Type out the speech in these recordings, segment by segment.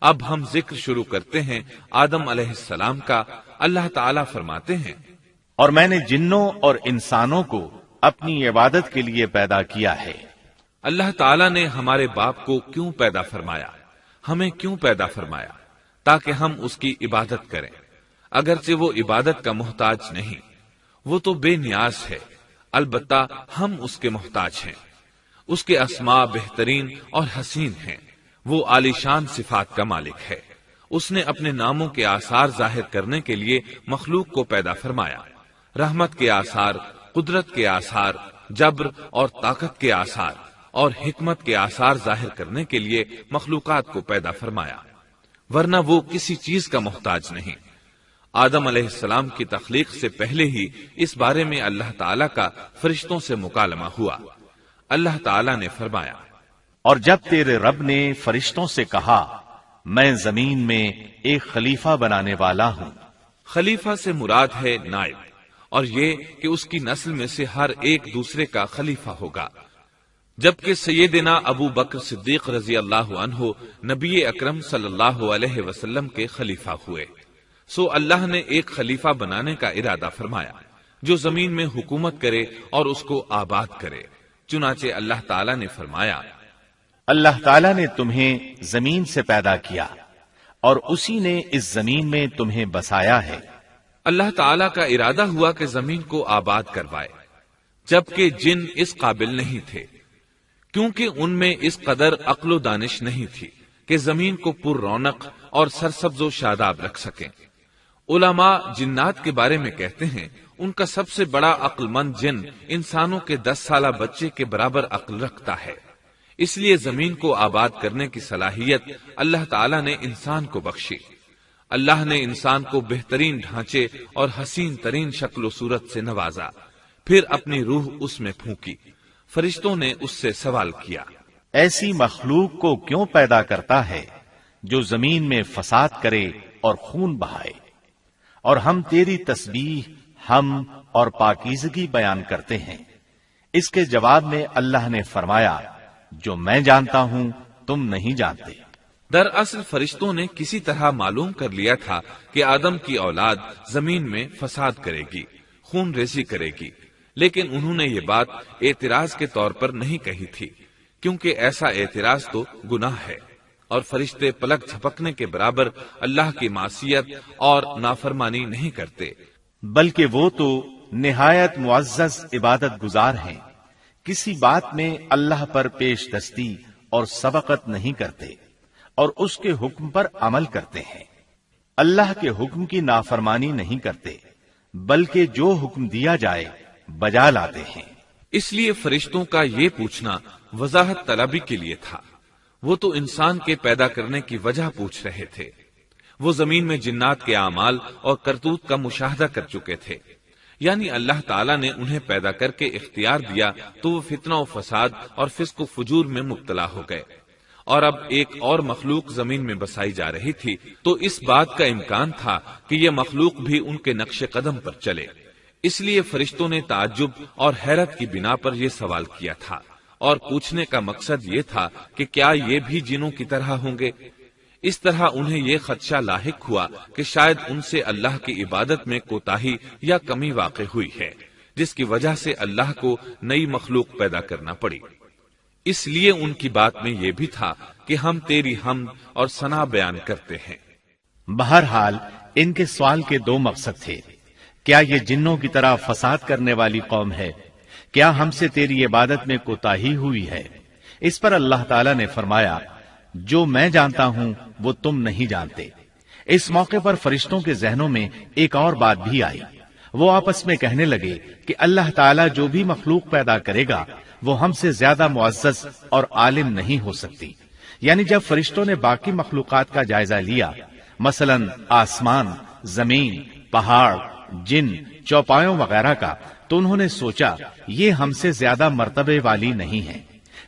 اب ہم ذکر شروع کرتے ہیں آدم علیہ السلام کا۔ اللہ تعالیٰ فرماتے ہیں، اور میں نے جنوں اور انسانوں کو اپنی عبادت کے لیے پیدا کیا ہے۔ اللہ تعالیٰ نے ہمارے باپ کو کیوں پیدا فرمایا، ہمیں کیوں پیدا فرمایا؟ تاکہ ہم اس کی عبادت کریں، اگرچہ وہ عبادت کا محتاج نہیں، وہ تو بے نیاز ہے، البتہ ہم اس کے محتاج ہیں۔ اس کے اسماء بہترین اور حسین ہیں، وہ عالی شان صفات کا مالک ہے۔ اس نے اپنے ناموں کے آثار ظاہر کرنے کے لیے مخلوق کو پیدا فرمایا، رحمت کے آثار، قدرت کے آثار، جبر اور طاقت کے آثار اور حکمت کے آثار ظاہر کرنے کے لیے مخلوقات کو پیدا فرمایا، ورنہ وہ کسی چیز کا محتاج نہیں۔ آدم علیہ السلام کی تخلیق سے پہلے ہی اس بارے میں اللہ تعالیٰ کا فرشتوں سے مکالمہ ہوا۔ اللہ تعالیٰ نے فرمایا، اور جب تیرے رب نے فرشتوں سے کہا میں زمین میں ایک خلیفہ بنانے والا ہوں۔ خلیفہ سے مراد ہے نائب، اور یہ کہ اس کی نسل میں سے ہر ایک دوسرے کا خلیفہ ہوگا، جبکہ سیدنا ابو بکر صدیق رضی اللہ عنہ نبی اکرم صلی اللہ علیہ وسلم کے خلیفہ ہوئے۔ سو اللہ نے ایک خلیفہ بنانے کا ارادہ فرمایا جو زمین میں حکومت کرے اور اس کو آباد کرے۔ چنانچہ اللہ تعالیٰ نے فرمایا، اللہ تعالیٰ نے تمہیں زمین سے پیدا کیا اور اسی نے اس زمین میں تمہیں بسایا ہے۔ اللہ تعالیٰ کا ارادہ ہوا کہ زمین کو آباد کروائے، جبکہ جن اس قابل نہیں تھے، کیونکہ ان میں اس قدر عقل و دانش نہیں تھی کہ زمین کو پر رونق اور سرسبز و شاداب رکھ سکیں۔ علماء جنات کے بارے میں کہتے ہیں ان کا سب سے بڑا عقل مند جن انسانوں کے 10 سالہ بچے کے برابر عقل رکھتا ہے، اس لیے زمین کو آباد کرنے کی صلاحیت اللہ تعالیٰ نے انسان کو بخشی۔ اللہ نے انسان کو بہترین ڈھانچے اور حسین ترین شکل و صورت سے نوازا، پھر اپنی روح اس میں پھونکی۔ فرشتوں نے اس سے سوال کیا، ایسی مخلوق کو کیوں پیدا کرتا ہے جو زمین میں فساد کرے اور خون بہائے؟ اور ہم تیری تسبیح، حمد اور پاکیزگی بیان کرتے ہیں۔ اس کے جواب میں اللہ نے فرمایا، جو میں جانتا ہوں تم نہیں جانتے۔ دراصل فرشتوں نے کسی طرح معلوم کر لیا تھا کہ آدم کی اولاد زمین میں فساد کرے گی، خون ریزی کرے گی، لیکن انہوں نے یہ بات اعتراض کے طور پر نہیں کہی تھی، کیونکہ ایسا اعتراض تو گناہ ہے، اور فرشتے پلک جھپکنے کے برابر اللہ کی معصیت اور نافرمانی نہیں کرتے، بلکہ وہ تو نہایت معزز عبادت گزار ہیں، کسی بات میں اللہ پر پیش دستی اور سبقت نہیں کرتے اور اس کے حکم پر عمل کرتے ہیں۔ اللہ کے حکم کی نافرمانی نہیں کرتے، بلکہ جو حکم دیا جائے بجا لاتے ہیں۔ اس لیے فرشتوں کا یہ پوچھنا وضاحت طلبی کے لیے تھا، وہ تو انسان کے پیدا کرنے کی وجہ پوچھ رہے تھے۔ وہ زمین میں جنات کے اعمال اور کرتوت کا مشاہدہ کر چکے تھے، یعنی اللہ تعالیٰ نے انہیں پیدا کر کے اختیار دیا تو وہ فتنہ و فساد اور فسق و فجور میں مبتلا ہو گئے، اور اب ایک اور مخلوق زمین میں بسائی جا رہی تھی، تو اس بات کا امکان تھا کہ یہ مخلوق بھی ان کے نقش قدم پر چلے۔ اس لیے فرشتوں نے تعجب اور حیرت کی بنا پر یہ سوال کیا تھا، اور پوچھنے کا مقصد یہ تھا کہ کیا یہ بھی جنوں کی طرح ہوں گے؟ اس طرح انہیں یہ خدشہ لاحق ہوا کہ شاید ان سے اللہ کی عبادت میں کوتاہی یا کمی واقع ہوئی ہے، جس کی وجہ سے اللہ کو نئی مخلوق پیدا کرنا پڑی۔ اس لیے ان کی بات میں یہ بھی تھا کہ ہم تیری حمد اور ثنا بیان کرتے ہیں۔ بہرحال ان کے سوال کے دو مقصد تھے، کیا یہ جنوں کی طرح فساد کرنے والی قوم ہے؟ کیا ہم سے تیری عبادت میں کوتاہی ہوئی ہے؟ اس پر اللہ تعالیٰ نے فرمایا، جو میں جانتا ہوں وہ تم نہیں جانتے۔ اس موقع پر فرشتوں کے ذہنوں میں ایک اور بات بھی آئی، وہ آپس میں کہنے لگے کہ اللہ تعالیٰ جو بھی مخلوق پیدا کرے گا وہ ہم سے زیادہ معزز اور عالم نہیں ہو سکتی۔ یعنی جب فرشتوں نے باقی مخلوقات کا جائزہ لیا، مثلا آسمان، زمین، پہاڑ، جن، چوپایوں وغیرہ کا، تو انہوں نے سوچا یہ ہم سے زیادہ مرتبے والی نہیں ہے،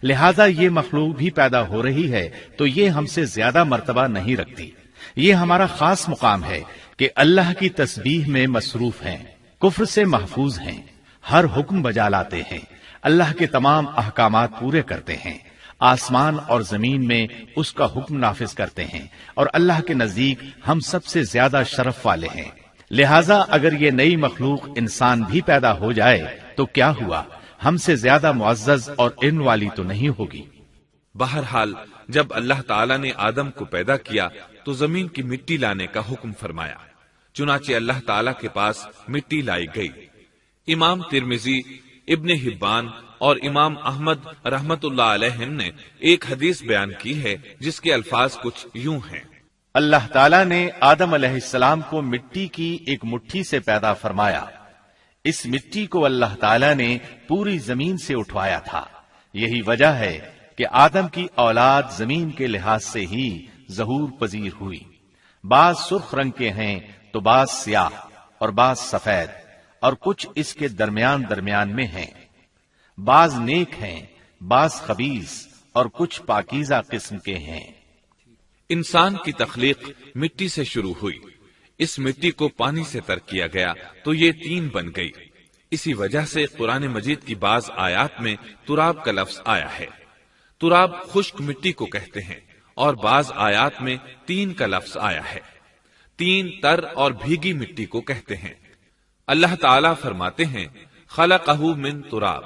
لہذا یہ مخلوق بھی پیدا ہو رہی ہے تو یہ ہم سے زیادہ مرتبہ نہیں رکھتی۔ یہ ہمارا خاص مقام ہے کہ اللہ کی تسبیح میں مصروف ہیں، کفر سے محفوظ ہیں، ہر حکم بجا لاتے ہیں، اللہ کے تمام احکامات پورے کرتے ہیں، آسمان اور زمین میں اس کا حکم نافذ کرتے ہیں، اور اللہ کے نزدیک ہم سب سے زیادہ شرف والے ہیں۔ لہذا اگر یہ نئی مخلوق انسان بھی پیدا ہو جائے تو کیا ہوا، ہم سے زیادہ معزز اور علم والی تو نہیں ہوگی۔ بہرحال جب اللہ تعالیٰ نے آدم کو پیدا کیا تو زمین کی مٹی لانے کا حکم فرمایا، چنانچہ اللہ تعالیٰ کے پاس مٹی لائی گئی۔ امام ترمذی، ابن حبان اور امام احمد رحمت اللہ علیہم نے ایک حدیث بیان کی ہے جس کے الفاظ کچھ یوں ہیں: اللہ تعالیٰ نے آدم علیہ السلام کو مٹی کی ایک مٹھی سے پیدا فرمایا، اس مٹی کو اللہ تعالیٰ نے پوری زمین سے اٹھوایا تھا۔ یہی وجہ ہے کہ آدم کی اولاد زمین کے لحاظ سے ہی ظہور پذیر ہوئی۔ بعض سرخ رنگ کے ہیں تو بعض سیاہ اور بعض سفید، اور کچھ اس کے درمیان میں ہیں۔ بعض نیک ہیں، بعض خبیث، اور کچھ پاکیزہ قسم کے ہیں۔ انسان کی تخلیق مٹی سے شروع ہوئی، اس مٹی کو پانی سے تر کیا گیا تو یہ تین بن گئی۔ اسی وجہ سے قرآن مجید کی بعض آیات میں تراب کا لفظ آیا ہے۔ تراب خشک مٹی کو کہتے ہیں، اور بعض آیات میں تین کا لفظ آیا ہے۔ تین تر اور بھیگی مٹی کو کہتے ہیں۔ اللہ تعالیٰ فرماتے ہیں خلقہ من تراب،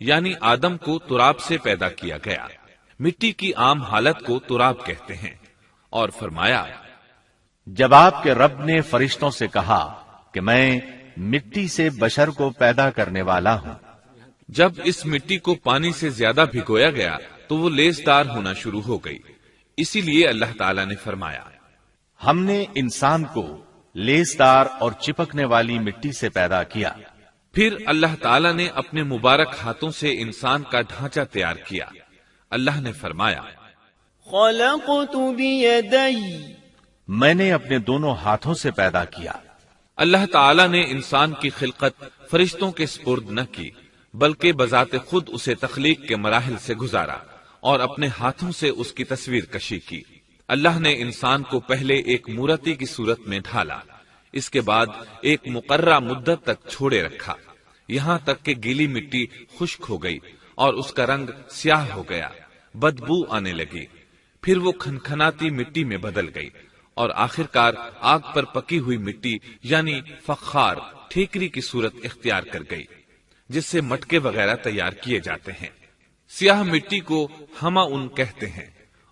یعنی آدم کو تراب سے پیدا کیا گیا۔ مٹی کی عام حالت کو تراب کہتے ہیں، اور فرمایا جب آپ کے رب نے فرشتوں سے کہا کہ میں مٹی سے بشر کو پیدا کرنے والا ہوں، جب اس مٹی کو پانی سے زیادہ بھگویا گیا تو وہ لیسدار ہونا شروع ہو گئی، اسی لیے اللہ تعالیٰ نے فرمایا ہم نے انسان کو لیسدار اور چپکنے والی مٹی سے پیدا کیا۔ پھر اللہ تعالیٰ نے اپنے مبارک ہاتھوں سے انسان کا ڈھانچہ تیار کیا۔ اللہ نے فرمایا خلقت بیدی، میں نے اپنے دونوں ہاتھوں سے پیدا کیا۔ اللہ تعالیٰ نے انسان کی خلقت فرشتوں کے سپرد نہ کی، بلکہ بذات خود اسے تخلیق کے مراحل سے گزارا اور اپنے ہاتھوں سے اس کی تصویر کشی کی۔ اللہ نے انسان کو پہلے ایک مورتی کی صورت میں ڈھالا، اس کے بعد ایک مقررہ مدت تک چھوڑے رکھا، یہاں تک کہ گیلی مٹی خشک ہو گئی اور اس کا رنگ سیاہ ہو گیا، بدبو آنے لگی، پھر وہ کھنکھناتی مٹی میں بدل گئی، اور آخرکار آگ پر پکی ہوئی مٹی یعنی فخار ٹھیکری کی صورت اختیار کر گئی، جس سے مٹکے وغیرہ تیار کیے جاتے ہیں۔ سیاہ مٹی کو ہماون کہتے ہیں،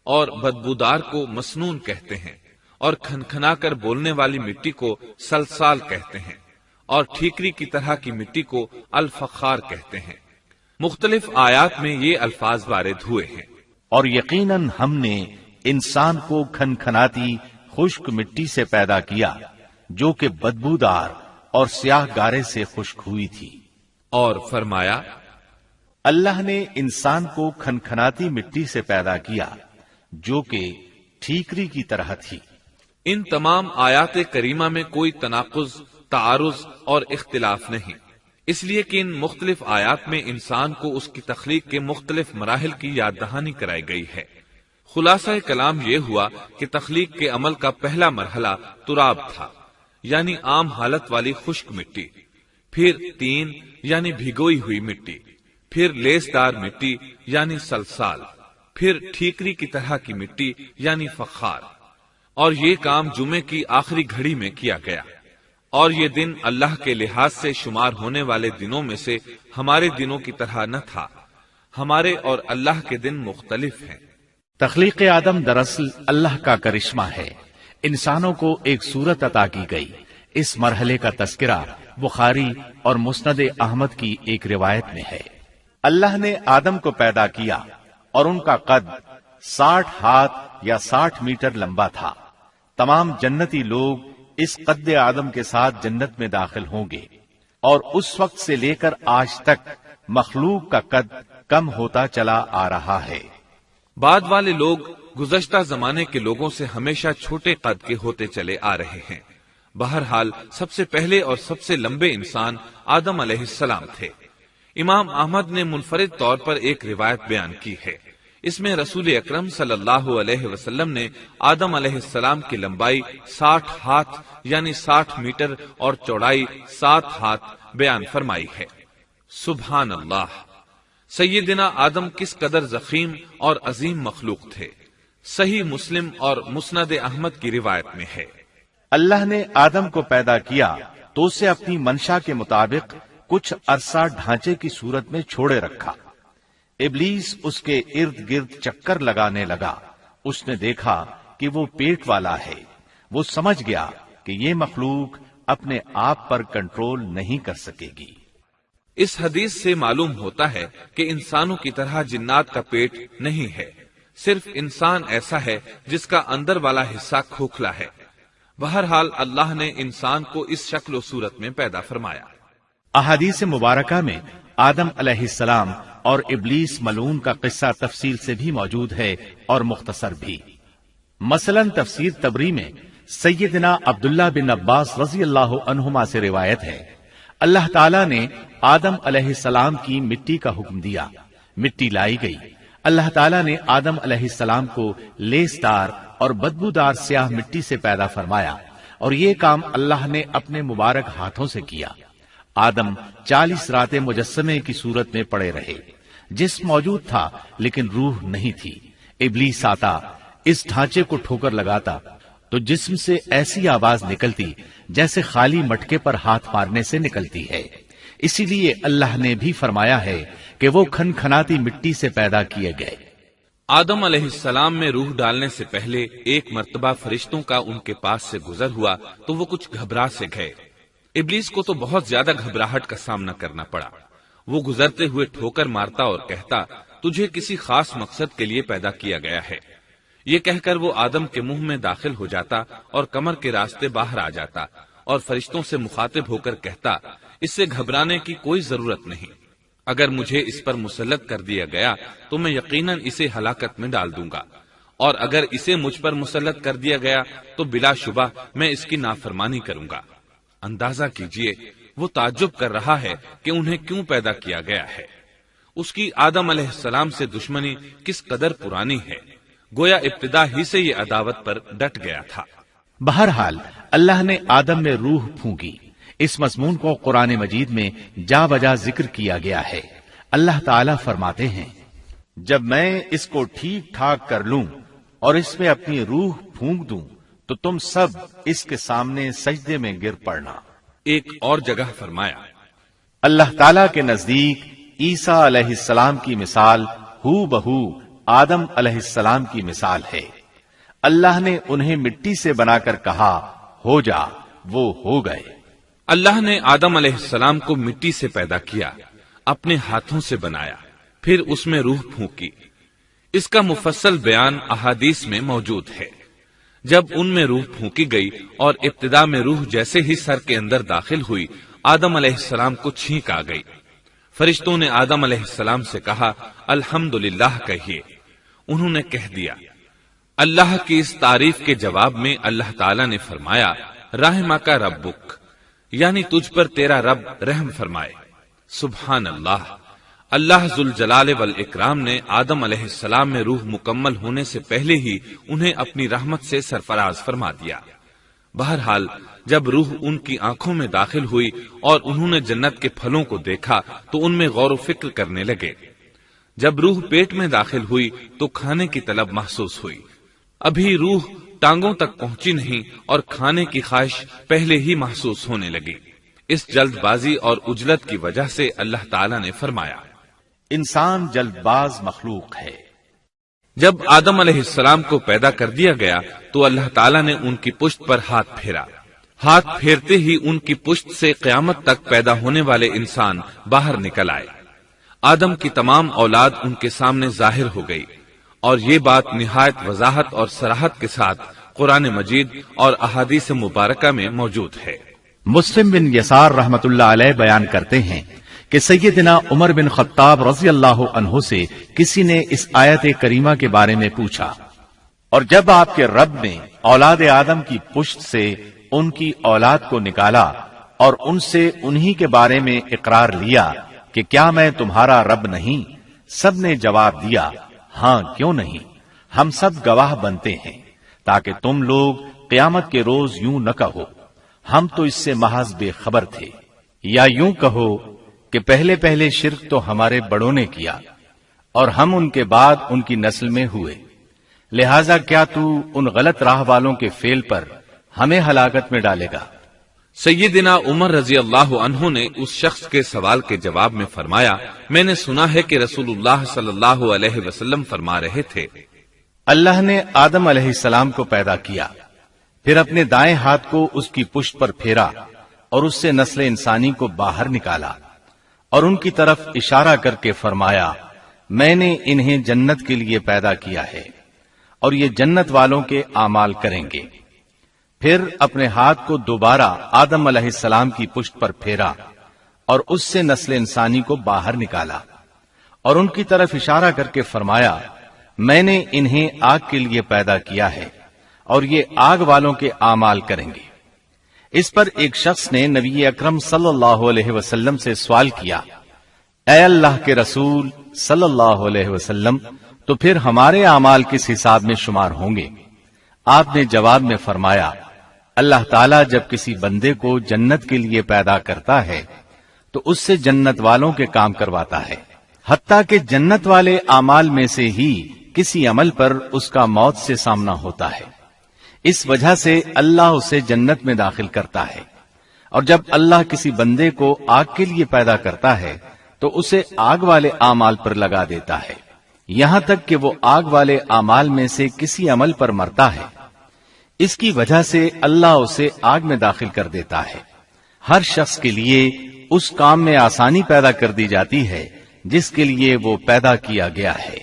اور بدبودار کو مسنون کہتے ہیں، اور کھنکھنا کر بولنے والی مٹی کو سلسال کہتے ہیں، اور ٹھیکری کی طرح کی مٹی کو الفخار کہتے ہیں۔ مختلف آیات میں یہ الفاظ وارد ہوئے ہیں۔ اور یقیناً ہم نے انسان کو کھنکھناتی خشک مٹی سے پیدا کیا جو کہ بدبودار اور سیاہ گارے سے خشک ہوئی تھی۔ اور فرمایا اللہ نے انسان کو کھنکھناتی مٹی سے پیدا کیا جو کہ ٹھیکری کی طرح تھی۔ ان تمام آیات کریمہ میں کوئی تناقض، تعارض اور اختلاف نہیں، اس لیے کہ ان مختلف آیات میں انسان کو اس کی تخلیق کے مختلف مراحل کی یاد دہانی کرائی گئی ہے۔ خلاصہ کلام یہ ہوا کہ تخلیق کے عمل کا پہلا مرحلہ تراب تھا، یعنی عام حالت والی خشک مٹی، پھر تین یعنی بھگوئی ہوئی مٹی، پھر لیسدار مٹی یعنی سلسال، پھر ٹھیکری کی طرح کی مٹی یعنی فخار، اور یہ کام جمعے کی آخری گھڑی میں کیا گیا۔ اور یہ دن اللہ کے لحاظ سے شمار ہونے والے دنوں میں سے ہمارے دنوں کی طرح نہ تھا، ہمارے اور اللہ کے دن مختلف ہیں۔ تخلیق آدم دراصل اللہ کا کرشمہ ہے، انسانوں کو ایک صورت عطا کی گئی۔ اس مرحلے کا تذکرہ بخاری اور مسند احمد کی ایک روایت میں ہے۔ اللہ نے آدم کو پیدا کیا اور ان کا قد 60 ہاتھ یا 60 میٹر لمبا تھا۔ تمام جنتی لوگ اس قد آدم کے ساتھ جنت میں داخل ہوں گے، اور اس وقت سے لے کر آج تک مخلوق کا قد کم ہوتا چلا آ رہا ہے۔ بعد والے لوگ گزشتہ زمانے کے لوگوں سے ہمیشہ چھوٹے قد کے ہوتے چلے آ رہے ہیں۔ بہرحال سب سے پہلے اور سب سے لمبے انسان آدم علیہ السلام تھے۔ امام احمد نے منفرد طور پر ایک روایت بیان کی ہے، اس میں رسول اکرم صلی اللہ علیہ وسلم نے آدم علیہ السلام کی لمبائی 60 ہاتھ یعنی 60 میٹر اور چوڑائی 7 ہاتھ بیان فرمائی ہے۔ سبحان اللہ، سیدنا آدم کس قدر ضخیم اور عظیم مخلوق تھے۔ صحیح مسلم اور مسند احمد کی روایت میں ہے، اللہ نے آدم کو پیدا کیا تو اسے اپنی منشا کے مطابق کچھ عرصہ ڈھانچے کی صورت میں چھوڑے رکھا۔ ابلیس اس کے ارد گرد چکر لگانے لگا۔ اس نے دیکھا کہ وہ پیٹ والا ہے۔ وہ سمجھ گیا کہ یہ مخلوق اپنے آپ پر کنٹرول نہیں کر سکے گی۔ اس حدیث سے معلوم ہوتا ہے کہ انسانوں کی طرح جنات کا پیٹ نہیں ہے، صرف انسان ایسا ہے جس کا اندر والا حصہ کھوکھلا ہے۔ بہرحال اللہ نے انسان کو اس شکل و صورت میں پیدا فرمایا۔ احادیث مبارکہ میں آدم علیہ السلام اور ابلیس ملعون کا قصہ تفصیل سے بھی موجود ہے اور مختصر بھی۔ مثلا تفسیر تبری میں سیدنا عبداللہ بن عباس رضی اللہ عنہما سے روایت ہے، اللہ تعالیٰ نے آدم علیہ السلام کی مٹی کا حکم دیا، مٹی لائی گئی۔ اللہ تعالیٰ نے آدم علیہ السلام کو لیسدار اور بدبودار سیاہ مٹی سے پیدا فرمایا، اور یہ کام اللہ نے اپنے مبارک ہاتھوں سے کیا۔ آدم 40 راتیں مجسمے کی صورت میں پڑے رہے، جسم موجود تھا لیکن روح نہیں تھی۔ ابلیس آتا، اس ڈھانچے کو ٹھوکر لگاتا تو جسم سے ایسی آواز نکلتی جیسے خالی مٹکے پر ہاتھ مارنے سے نکلتی ہے۔ اسی لیے اللہ نے بھی فرمایا ہے کہ وہ کھنکھناتی مٹی سے پیدا کیے گئے۔ آدم علیہ السلام میں روح ڈالنے سے پہلے ایک مرتبہ فرشتوں کا ان کے پاس سے گزر ہوا تو وہ کچھ گھبرا سے گئے۔ ابلیس کو تو بہت زیادہ گھبراہٹ کا سامنا کرنا پڑا۔ وہ گزرتے ہوئے ٹھوکر مارتا اور کہتا، تجھے کسی خاص مقصد کے لیے پیدا کیا گیا ہے۔ یہ کہہ کر وہ آدم کے منہ میں داخل ہو جاتا اور کمر کے راستے باہر آ جاتا اور فرشتوں سے مخاطب ہو کر کہتا، اس سے گھبرانے کی کوئی ضرورت نہیں۔ اگر مجھے اس پر مسلط کر دیا گیا تو میں یقیناً اسے ہلاکت میں ڈال دوں گا، اور اگر اسے مجھ پر مسلط کر دیا گیا تو بلا شبہ میں اس کی نافرمانی کروں گا۔ اندازہ کیجئے وہ تعجب کر رہا ہے کہ انہیں کیوں پیدا کیا گیا ہے۔ اس کی آدم علیہ السلام سے دشمنی کس قدر پرانی ہے، گویا ابتدا ہی سے یہ عداوت پر ڈٹ گیا تھا۔ بہرحال اللہ نے آدم میں روح پھونکی۔ اس مضمون کو قرآن مجید میں جا بجا ذکر کیا گیا ہے۔ اللہ تعالیٰ فرماتے ہیں، جب میں اس کو ٹھیک ٹھاک کر لوں اور اس میں اپنی روح پھونک دوں تو تم سب اس کے سامنے سجدے میں گر پڑنا۔ ایک اور جگہ فرمایا، اللہ تعالیٰ کے نزدیک عیسیٰ علیہ السلام کی مثال ہو بہو آدم علیہ السلام کی مثال ہے۔ اللہ نے انہیں مٹی سے بنا کر کہا، ہو جا، وہ ہو گئے۔ اللہ نے آدم علیہ السلام کو مٹی سے پیدا کیا، اپنے ہاتھوں سے بنایا، پھر اس میں روح پھونکی۔ اس کا مفصل بیان احادیث میں موجود ہے۔ جب ان میں روح پھونکی گئی اور ابتدا میں روح جیسے ہی سر کے اندر داخل ہوئی، آدم علیہ السلام کو چھینک آ گئی۔ فرشتوں نے آدم علیہ السلام سے کہا، الحمدللہ کہیے۔ انہوں نے کہہ دیا۔ اللہ کی اس تعریف کے جواب میں اللہ تعالی نے فرمایا، رحمک ربک، یعنی تجھ پر تیرا رب رحم فرمائے۔ سبحان اللہ، اللہ ذوالجلال والاکرام نے آدم علیہ السلام میں روح مکمل ہونے سے پہلے ہی انہیں اپنی رحمت سے سرفراز فرما دیا۔ بہرحال جب روح ان کی آنکھوں میں داخل ہوئی اور انہوں نے جنت کے پھلوں کو دیکھا تو ان میں غور و فکر کرنے لگے۔ جب روح پیٹ میں داخل ہوئی تو کھانے کی طلب محسوس ہوئی۔ ابھی روح ٹانگوں تک پہنچی نہیں اور کھانے کی خواہش پہلے ہی محسوس ہونے لگی۔ اس جلد بازی اور عجلت کی وجہ سے اللہ تعالی نے فرمایا، انسان جلد باز مخلوق ہے۔ جب آدم علیہ السلام کو پیدا کر دیا گیا تو اللہ تعالیٰ نے ان کی پشت پر ہاتھ پھیرا۔ ہاتھ پھیرتے ہی ان کی پشت سے قیامت تک پیدا ہونے والے انسان باہر نکل آئے۔ آدم کی تمام اولاد ان کے سامنے ظاہر ہو گئی، اور یہ بات نہایت وضاحت اور صراحت کے ساتھ قرآن مجید اور احادیث مبارکہ میں موجود ہے۔ مسلم بن یسار رحمت اللہ علیہ بیان کرتے ہیں کہ سیدنا عمر بن خطاب رضی اللہ عنہ سے کسی نے اس آیت کریمہ کے بارے میں پوچھا، اور جب آپ کے رب نے اولاد آدم کی پشت سے ان کی اولاد کو نکالا اور ان سے انہی کے بارے میں اقرار لیا کہ کیا میں تمہارا رب نہیں، سب نے جواب دیا، ہاں کیوں نہیں، ہم سب گواہ بنتے ہیں، تاکہ تم لوگ قیامت کے روز یوں نہ کہو ہم تو اس سے محض بے خبر تھے، یا یوں کہو کہ پہلے پہلے شرک تو ہمارے بڑوں نے کیا اور ہم ان کے بعد ان کی نسل میں ہوئے، لہذا کیا تو ان غلط راہ والوں کے فعل پر ہمیں ہلاکت میں ڈالے گا؟ سیدنا عمر رضی اللہ عنہ نے اس شخص کے سوال کے جواب میں فرمایا، میں نے سنا ہے کہ رسول اللہ صلی اللہ علیہ وسلم فرما رہے تھے، اللہ نے آدم علیہ السلام کو پیدا کیا، پھر اپنے دائیں ہاتھ کو اس کی پشت پر پھیرا اور اس سے نسل انسانی کو باہر نکالا اور ان کی طرف اشارہ کر کے فرمایا، میں نے انہیں جنت کے لیے پیدا کیا ہے اور یہ جنت والوں کے اعمال کریں گے۔ پھر اپنے ہاتھ کو دوبارہ آدم علیہ السلام کی پشت پر پھیرا اور اس سے نسل انسانی کو باہر نکالا اور ان کی طرف اشارہ کر کے فرمایا، میں نے انہیں آگ کے لیے پیدا کیا ہے اور یہ آگ والوں کے اعمال کریں گے۔ اس پر ایک شخص نے نبی اکرم صلی اللہ علیہ وسلم سے سوال کیا، اے اللہ کے رسول صلی اللہ علیہ وسلم، تو پھر ہمارے اعمال کس حساب میں شمار ہوں گے؟ آپ نے جواب میں فرمایا، اللہ تعالیٰ جب کسی بندے کو جنت کے لیے پیدا کرتا ہے تو اس سے جنت والوں کے کام کرواتا ہے، حتیٰ کہ جنت والے اعمال میں سے ہی کسی عمل پر اس کا موت سے سامنا ہوتا ہے، اس وجہ سے اللہ اسے جنت میں داخل کرتا ہے، اور جب اللہ کسی بندے کو آگ کے لیے پیدا کرتا ہے تو اسے آگ والے اعمال پر لگا دیتا ہے، یہاں تک کہ وہ آگ والے اعمال میں سے کسی عمل پر مرتا ہے، اس کی وجہ سے اللہ اسے آگ میں داخل کر دیتا ہے۔ ہر شخص کے لیے اس کام میں آسانی پیدا کر دی جاتی ہے جس کے لیے وہ پیدا کیا گیا ہے۔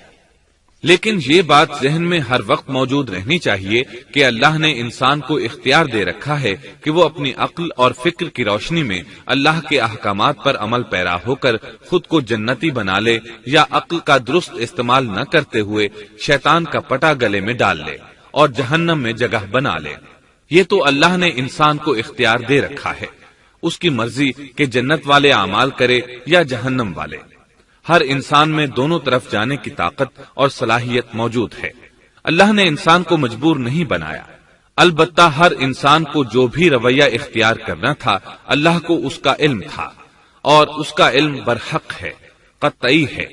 لیکن یہ بات ذہن میں ہر وقت موجود رہنی چاہیے کہ اللہ نے انسان کو اختیار دے رکھا ہے کہ وہ اپنی عقل اور فکر کی روشنی میں اللہ کے احکامات پر عمل پیرا ہو کر خود کو جنتی بنا لے، یا عقل کا درست استعمال نہ کرتے ہوئے شیطان کا پٹا گلے میں ڈال لے اور جہنم میں جگہ بنا لے۔ یہ تو اللہ نے انسان کو اختیار دے رکھا ہے، اس کی مرضی کہ جنت والے اعمال کرے یا جہنم والے۔ ہر انسان میں دونوں طرف جانے کی طاقت اور صلاحیت موجود ہے۔ اللہ نے انسان کو مجبور نہیں بنایا، البتہ ہر انسان کو جو بھی رویہ اختیار کرنا تھا اللہ کو اس کا علم تھا، اور اس کا علم برحق ہے، قطعی ہے،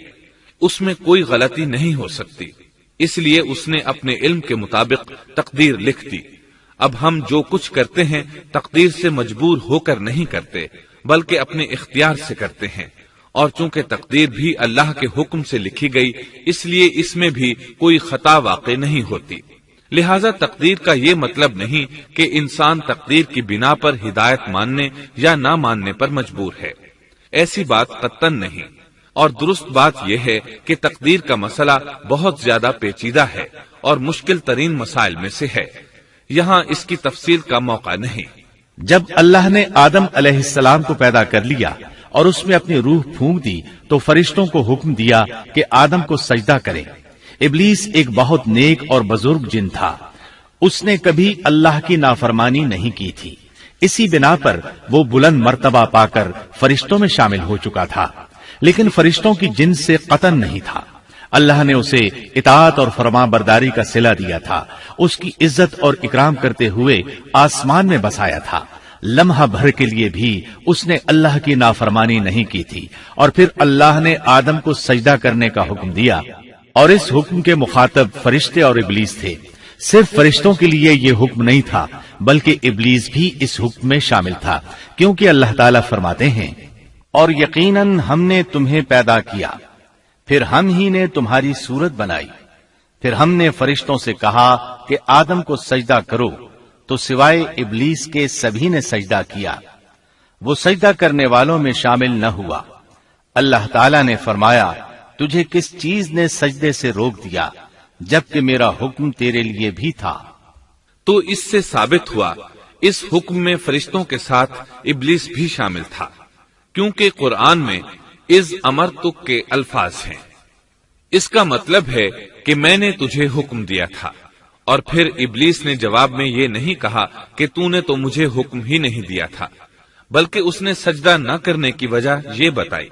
اس میں کوئی غلطی نہیں ہو سکتی، اس لیے اس نے اپنے علم کے مطابق تقدیر لکھ دی۔ اب ہم جو کچھ کرتے ہیں تقدیر سے مجبور ہو کر نہیں کرتے، بلکہ اپنے اختیار سے کرتے ہیں، اور چونکہ تقدیر بھی اللہ کے حکم سے لکھی گئی اس لیے اس میں بھی کوئی خطا واقع نہیں ہوتی۔ لہذا تقدیر کا یہ مطلب نہیں کہ انسان تقدیر کی بنا پر ہدایت ماننے یا نہ ماننے پر مجبور ہے، ایسی بات قطعاً نہیں۔ اور درست بات یہ ہے کہ تقدیر کا مسئلہ بہت زیادہ پیچیدہ ہے اور مشکل ترین مسائل میں سے ہے، یہاں اس کی تفصیل کا موقع نہیں۔ جب اللہ نے آدم علیہ السلام کو پیدا کر لیا اور اس میں اپنی روح پھونک دی تو فرشتوں کو حکم دیا کہ آدم کو سجدہ کرے۔ ابلیس ایک بہت نیک اور بزرگ جن تھا، اس نے کبھی اللہ کی نافرمانی نہیں کی تھی، اسی بنا پر وہ بلند مرتبہ پا کر فرشتوں میں شامل ہو چکا تھا، لیکن فرشتوں کی جنس سے قطعاً نہیں تھا۔ اللہ نے اسے اطاعت اور فرما برداری کا صلہ دیا تھا، اس کی عزت اور اکرام کرتے ہوئے آسمان میں بسایا تھا، لمحہ بھر کے لیے بھی اس نے اللہ کی نافرمانی نہیں کی تھی، اور پھر اللہ نے آدم کو سجدہ کرنے کا حکم دیا، اور اس حکم کے مخاطب فرشتے اور ابلیس تھے۔ صرف فرشتوں کے لیے یہ حکم نہیں تھا بلکہ ابلیس بھی اس حکم میں شامل تھا، کیونکہ اللہ تعالیٰ فرماتے ہیں، اور یقیناً ہم نے تمہیں پیدا کیا، پھر ہم ہی نے تمہاری صورت بنائی، پھر ہم نے فرشتوں سے کہا کہ آدم کو سجدہ کرو، تو سوائے ابلیس کے سبھی نے سجدہ کیا، وہ سجدہ کرنے والوں میں شامل نہ ہوا۔ اللہ تعالیٰ نے فرمایا، تجھے کس چیز نے سجدے سے روک دیا جبکہ میرا حکم تیرے لیے بھی تھا؟ تو اس سے ثابت ہوا اس حکم میں فرشتوں کے ساتھ ابلیس بھی شامل تھا، کیونکہ قرآن میں از امرتک کے الفاظ ہیں۔ اس کا مطلب ہے کہ میں نے تجھے حکم دیا تھا، اور پھر ابلیس نے جواب میں یہ نہیں کہا کہ تو نے تو مجھے حکم ہی نہیں دیا تھا، بلکہ اس نے سجدہ نہ کرنے کی وجہ یہ بتائی۔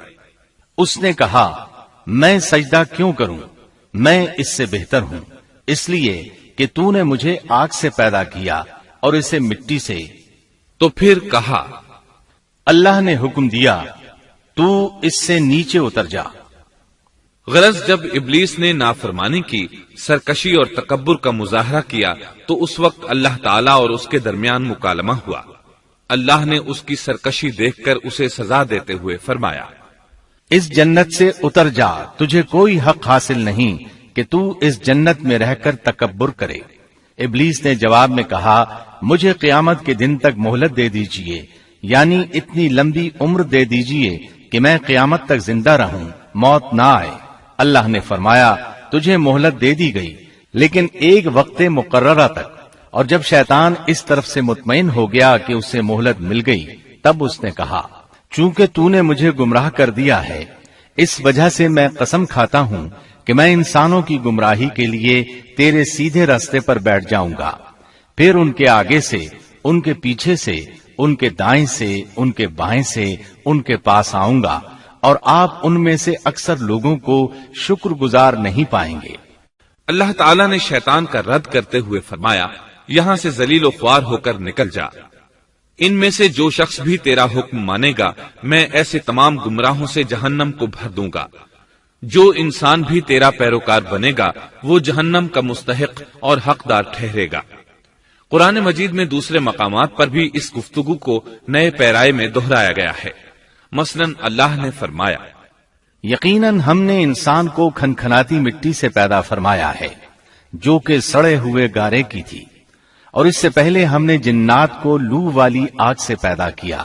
اس نے کہا، میں سجدہ کیوں کروں، میں اس سے بہتر ہوں، اس لیے کہ تو نے مجھے آگ سے پیدا کیا اور اسے مٹی سے۔ تو پھر کہا، اللہ نے حکم دیا، تو اس سے نیچے اتر جا۔ غرض جب ابلیس نے نافرمانی کی، سرکشی اور تکبر کا مظاہرہ کیا تو اس وقت اللہ تعالیٰ اور اس کے درمیان مکالمہ ہوا۔ اللہ نے اس کی سرکشی دیکھ کر اسے سزا دیتے ہوئے فرمایا، اس جنت سے اتر جا، تجھے کوئی حق حاصل نہیں کہ تو اس جنت میں رہ کر تکبر کرے۔ ابلیس نے جواب میں کہا، مجھے قیامت کے دن تک مہلت دے دیجئے، یعنی اتنی لمبی عمر دے دیجئے کہ میں قیامت تک زندہ رہوں، موت نہ آئے۔ اللہ نے فرمایا، تجھے مہلت دے دی گئی، لیکن ایک وقت مقررہ تک۔ اور جب شیطان اس طرف سے مطمئن ہو گیا کہ اسے مہلت مل گئی، تب اس نے کہا، چونکہ تو نے مجھے گمراہ کر دیا ہے، اس وجہ سے میں قسم کھاتا ہوں کہ میں انسانوں کی گمراہی کے لیے تیرے سیدھے راستے پر بیٹھ جاؤں گا، پھر ان کے آگے سے، ان کے پیچھے سے، ان کے دائیں سے، ان کے بائیں سے، ان کے پاس آؤں گا، اور آپ ان میں سے اکثر لوگوں کو شکر گزار نہیں پائیں گے۔ اللہ تعالیٰ نے شیطان کا رد کرتے ہوئے فرمایا، یہاں سے ذلیل و خوار ہو کر نکل جا۔ ان میں سے جو شخص بھی تیرا حکم مانے گا میں ایسے تمام گمراہوں سے جہنم کو بھر دوں گا۔ جو انسان بھی تیرا پیروکار بنے گا وہ جہنم کا مستحق اور حقدار ٹھہرے گا۔ قرآن مجید میں دوسرے مقامات پر بھی اس گفتگو کو نئے پیرائے میں دہرایا گیا ہے۔ مثلاً اللہ نے فرمایا، یقیناً ہم نے انسان کو کھنکھناتی مٹی سے پیدا فرمایا ہے جو کہ سڑے ہوئے گارے کی تھی، اور اس سے پہلے ہم نے جنات کو لو والی آگ سے پیدا کیا۔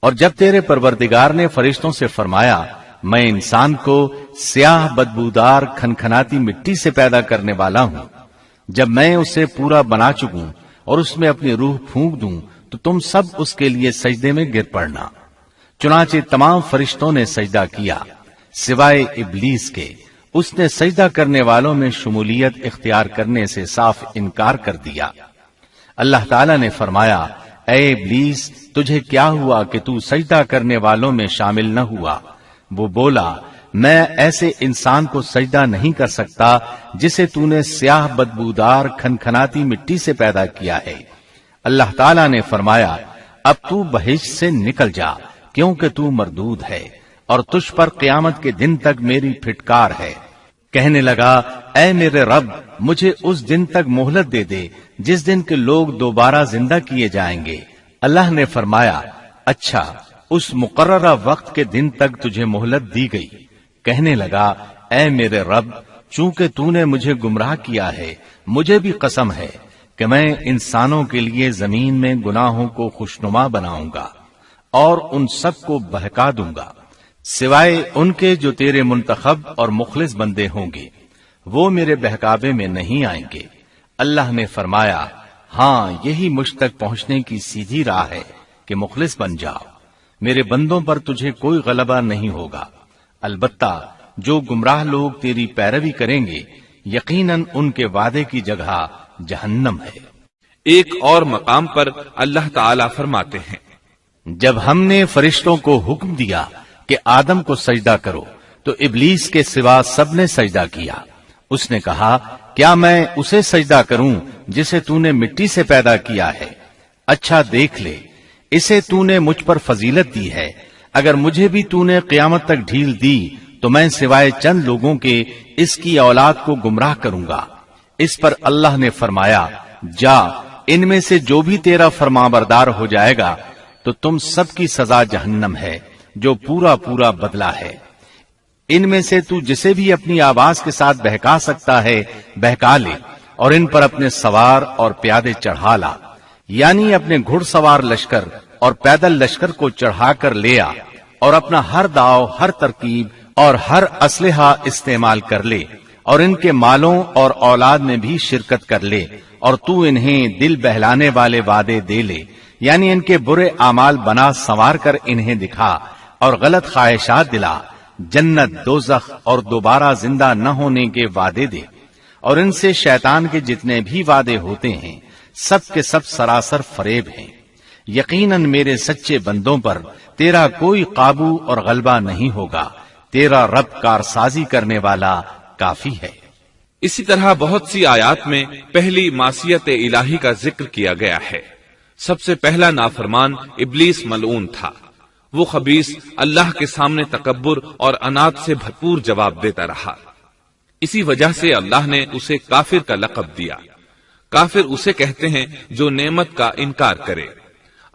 اور جب تیرے پروردگار نے فرشتوں سے فرمایا، میں انسان کو سیاہ بدبودار کھنکھناتی مٹی سے پیدا کرنے والا ہوں، جب میں اسے پورا بنا چکوں اور اس میں اپنی روح پھونک دوں تو تم سب اس کے لیے سجدے میں گر پڑنا۔ چنانچہ تمام فرشتوں نے سجدہ کیا سوائے ابلیس کے، اس نے سجدہ کرنے والوں میں شمولیت اختیار کرنے سے صاف انکار کر دیا۔ اللہ تعالیٰ نے فرمایا، اے ابلیس، تجھے کیا ہوا کہ تو سجدہ کرنے والوں میں شامل نہ ہوا؟ وہ بولا، میں ایسے انسان کو سجدہ نہیں کر سکتا جسے تو نے سیاہ بدبودار کھنکھناتی مٹی سے پیدا کیا ہے۔ اللہ تعالیٰ نے فرمایا، اب تو بہشت سے نکل جا کیونکہ تو مردود ہے اور تجھ پر قیامت کے دن تک میری پھٹکار ہے۔ کہنے لگا، اے میرے رب، مجھے اس دن تک مہلت دے دے جس دن کے لوگ دوبارہ زندہ کیے جائیں گے۔ اللہ نے فرمایا، اچھا، اس مقررہ وقت کے دن تک تجھے مہلت دی گئی۔ کہنے لگا، اے میرے رب، چونکہ تو نے مجھے گمراہ کیا ہے، مجھے بھی قسم ہے کہ میں انسانوں کے لیے زمین میں گناہوں کو خوشنما بناؤں گا اور ان سب کو بہکا دوں گا، سوائے ان کے جو تیرے منتخب اور مخلص بندے ہوں گے، وہ میرے بہکاوے میں نہیں آئیں گے۔ اللہ نے فرمایا، ہاں، یہی مجھ تک پہنچنے کی سیدھی راہ ہے کہ مخلص بن جاؤ، میرے بندوں پر تجھے کوئی غلبہ نہیں ہوگا۔ البتہ جو گمراہ لوگ تیری پیروی کریں گے، یقیناً ان کے وعدے کی جگہ جہنم ہے۔ ایک اور مقام پر اللہ تعالیٰ فرماتے ہیں، جب ہم نے فرشتوں کو حکم دیا کہ آدم کو سجدہ کرو تو ابلیس کے سوا سب نے سجدہ کیا۔ اس نے کہا، کیا میں اسے سجدہ کروں جسے تو نے مٹی سے پیدا کیا ہے؟ اچھا دیکھ لے، اسے تو نے مجھ پر فضیلت دی ہے، اگر مجھے بھی تو نے قیامت تک ڈھیل دی تو میں سوائے چند لوگوں کے اس کی اولاد کو گمراہ کروں گا۔ اس پر اللہ نے فرمایا، جا، ان میں سے جو بھی تیرا فرمانبردار ہو جائے گا تو تم سب کی سزا جہنم ہے جو پورا پورا بدلہ ہے۔ ان میں سے تو جسے بھی اپنی آواز کے ساتھ بہکا سکتا ہے بہکا لے، اور ان پر اپنے سوار اور پیادے چڑھا لا، یعنی اپنے گھڑ سوار لشکر اور پیدل لشکر کو چڑھا کر لے آ، اور اپنا ہر داؤ، ہر ترکیب اور ہر اسلحہ استعمال کر لے، اور ان کے مالوں اور اولاد میں بھی شرکت کر لے، اور تو انہیں دل بہلانے والے وعدے دے لے، یعنی ان کے برے اعمال بنا سنوار کر انہیں دکھا اور غلط خواہشات دلا، جنت، دوزخ اور دوبارہ زندہ نہ ہونے کے وعدے دے، اور ان سے شیطان کے جتنے بھی وعدے ہوتے ہیں سب کے سب سراسر فریب ہیں۔ یقیناً میرے سچے بندوں پر تیرا کوئی قابو اور غلبہ نہیں ہوگا، تیرا رب کارسازی کرنے والا کافی ہے۔ اسی طرح بہت سی آیات میں پہلی معصیت الہی کا ذکر کیا گیا ہے۔ سب سے پہلا نافرمان ابلیس ملعون تھا، وہ خبیث اللہ کے سامنے تکبر اور انات سے بھرپور جواب دیتا رہا۔ اسی وجہ سے اللہ نے اسے کافر کا لقب دیا۔ کافر اسے کہتے ہیں جو نعمت کا انکار کرے۔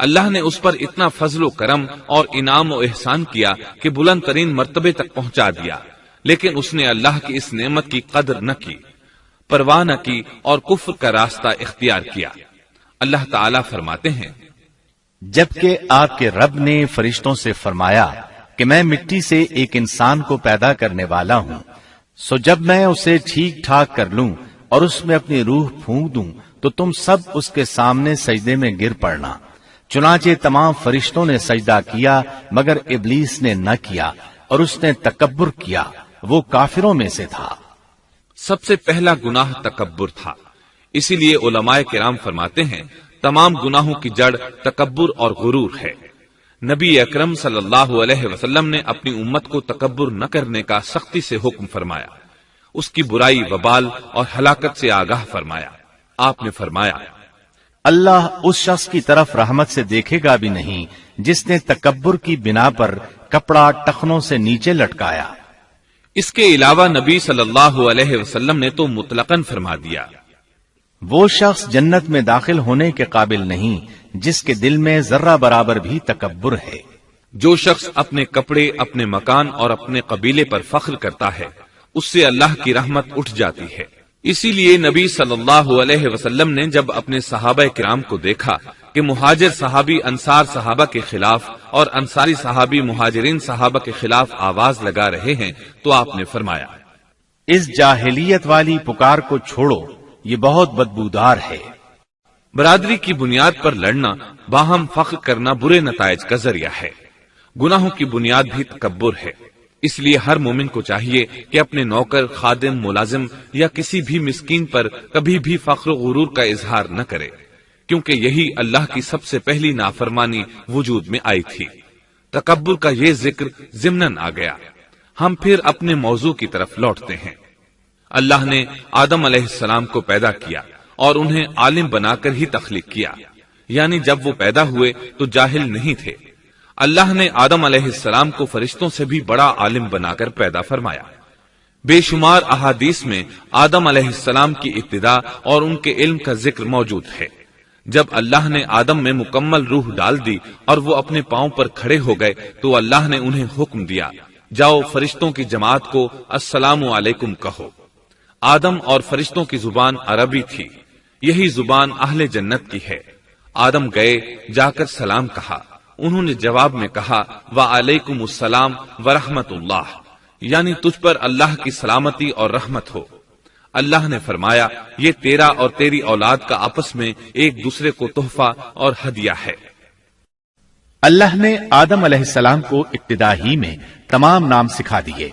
اللہ نے اس پر اتنا فضل و کرم اور انعام و احسان کیا کہ بلند ترین مرتبے تک پہنچا دیا، لیکن اس نے اللہ کی اس نعمت کی قدر نہ کی، پرواہ نہ کی اور کفر کا راستہ اختیار کیا۔ اللہ تعالیٰ فرماتے ہیں، جبکہ آپ کے رب نے فرشتوں سے فرمایا کہ میں مٹی سے ایک انسان کو پیدا کرنے والا ہوں، سو جب میں اسے ٹھیک ٹھاک کر لوں اور اس میں اپنی روح پھونک دوں تو تم سب اس کے سامنے سجدے میں گر پڑنا۔ چنانچہ تمام فرشتوں نے سجدہ کیا مگر ابلیس نے نہ کیا اور اس نے تکبر کیا، وہ کافروں میں سے تھا۔ سب سے پہلا گناہ تکبر تھا، اسی لیے علماء کرام فرماتے ہیں تمام گناہوں کی جڑ تکبر اور غرور ہے۔ نبی اکرم صلی اللہ علیہ وسلم نے اپنی امت کو تکبر نہ کرنے کا سختی سے حکم فرمایا، اس کی برائی، وبال اور ہلاکت سے آگاہ فرمایا۔ آپ نے فرمایا، اللہ اس شخص کی طرف رحمت سے دیکھے گا بھی نہیں جس نے تکبر کی بنا پر کپڑا ٹخنوں سے نیچے لٹکایا۔ اس کے علاوہ نبی صلی اللہ علیہ وسلم نے تو مطلقاً فرما دیا، وہ شخص جنت میں داخل ہونے کے قابل نہیں جس کے دل میں ذرہ برابر بھی تکبر ہے۔ جو شخص اپنے کپڑے، اپنے مکان اور اپنے قبیلے پر فخر کرتا ہے اس سے اللہ کی رحمت اٹھ جاتی ہے۔ اسی لیے نبی صلی اللہ علیہ وسلم نے جب اپنے صحابہ کرام کو دیکھا کہ مہاجر صحابی انصار صحابہ کے خلاف اور انصاری صحابی مہاجرین صحابہ کے خلاف آواز لگا رہے ہیں تو آپ نے فرمایا، اس جاہلیت والی پکار کو چھوڑو، یہ بہت بدبودار ہے۔ برادری کی بنیاد پر لڑنا، باہم فخر کرنا برے نتائج کا ذریعہ ہے۔ گناہوں کی بنیاد بھی تکبر ہے۔ اس لیے ہر مومن کو چاہیے کہ اپنے نوکر، خادم، ملازم یا کسی بھی مسکین پر کبھی بھی فخر و غرور کا اظہار نہ کرے، کیونکہ یہی اللہ کی سب سے پہلی نافرمانی وجود میں آئی تھی۔ تکبر کا یہ ذکر ضمناً آ گیا۔ ہم پھر اپنے موضوع کی طرف لوٹتے ہیں۔ اللہ نے آدم علیہ السلام کو پیدا کیا اور انہیں عالم بنا کر ہی تخلیق کیا، یعنی جب وہ پیدا ہوئے تو جاہل نہیں تھے۔ اللہ نے آدم علیہ السلام کو فرشتوں سے بھی بڑا عالم بنا کر پیدا فرمایا۔ بے شمار احادیث میں آدم علیہ السلام کی ابتدا اور ان کے علم کا ذکر موجود ہے۔ جب اللہ نے آدم میں مکمل روح ڈال دی اور وہ اپنے پاؤں پر کھڑے ہو گئے تو اللہ نے انہیں حکم دیا، جاؤ فرشتوں کی جماعت کو السلام علیکم کہو۔ آدم اور فرشتوں کی زبان عربی تھی، یہی زبان اہل جنت کی ہے۔ آدم گئے، جا کر سلام کہا، انہوں نے جواب میں کہا وعلیکم السلام ورحمت اللہ، یعنی تجھ پر اللہ کی سلامتی اور رحمت ہو۔ اللہ نے فرمایا، یہ تیرا اور تیری اولاد کا آپس میں ایک دوسرے کو تحفہ اور ہدیہ ہے۔ اللہ نے آدم علیہ السلام کو ابتدا ہی میں تمام نام سکھا دیے۔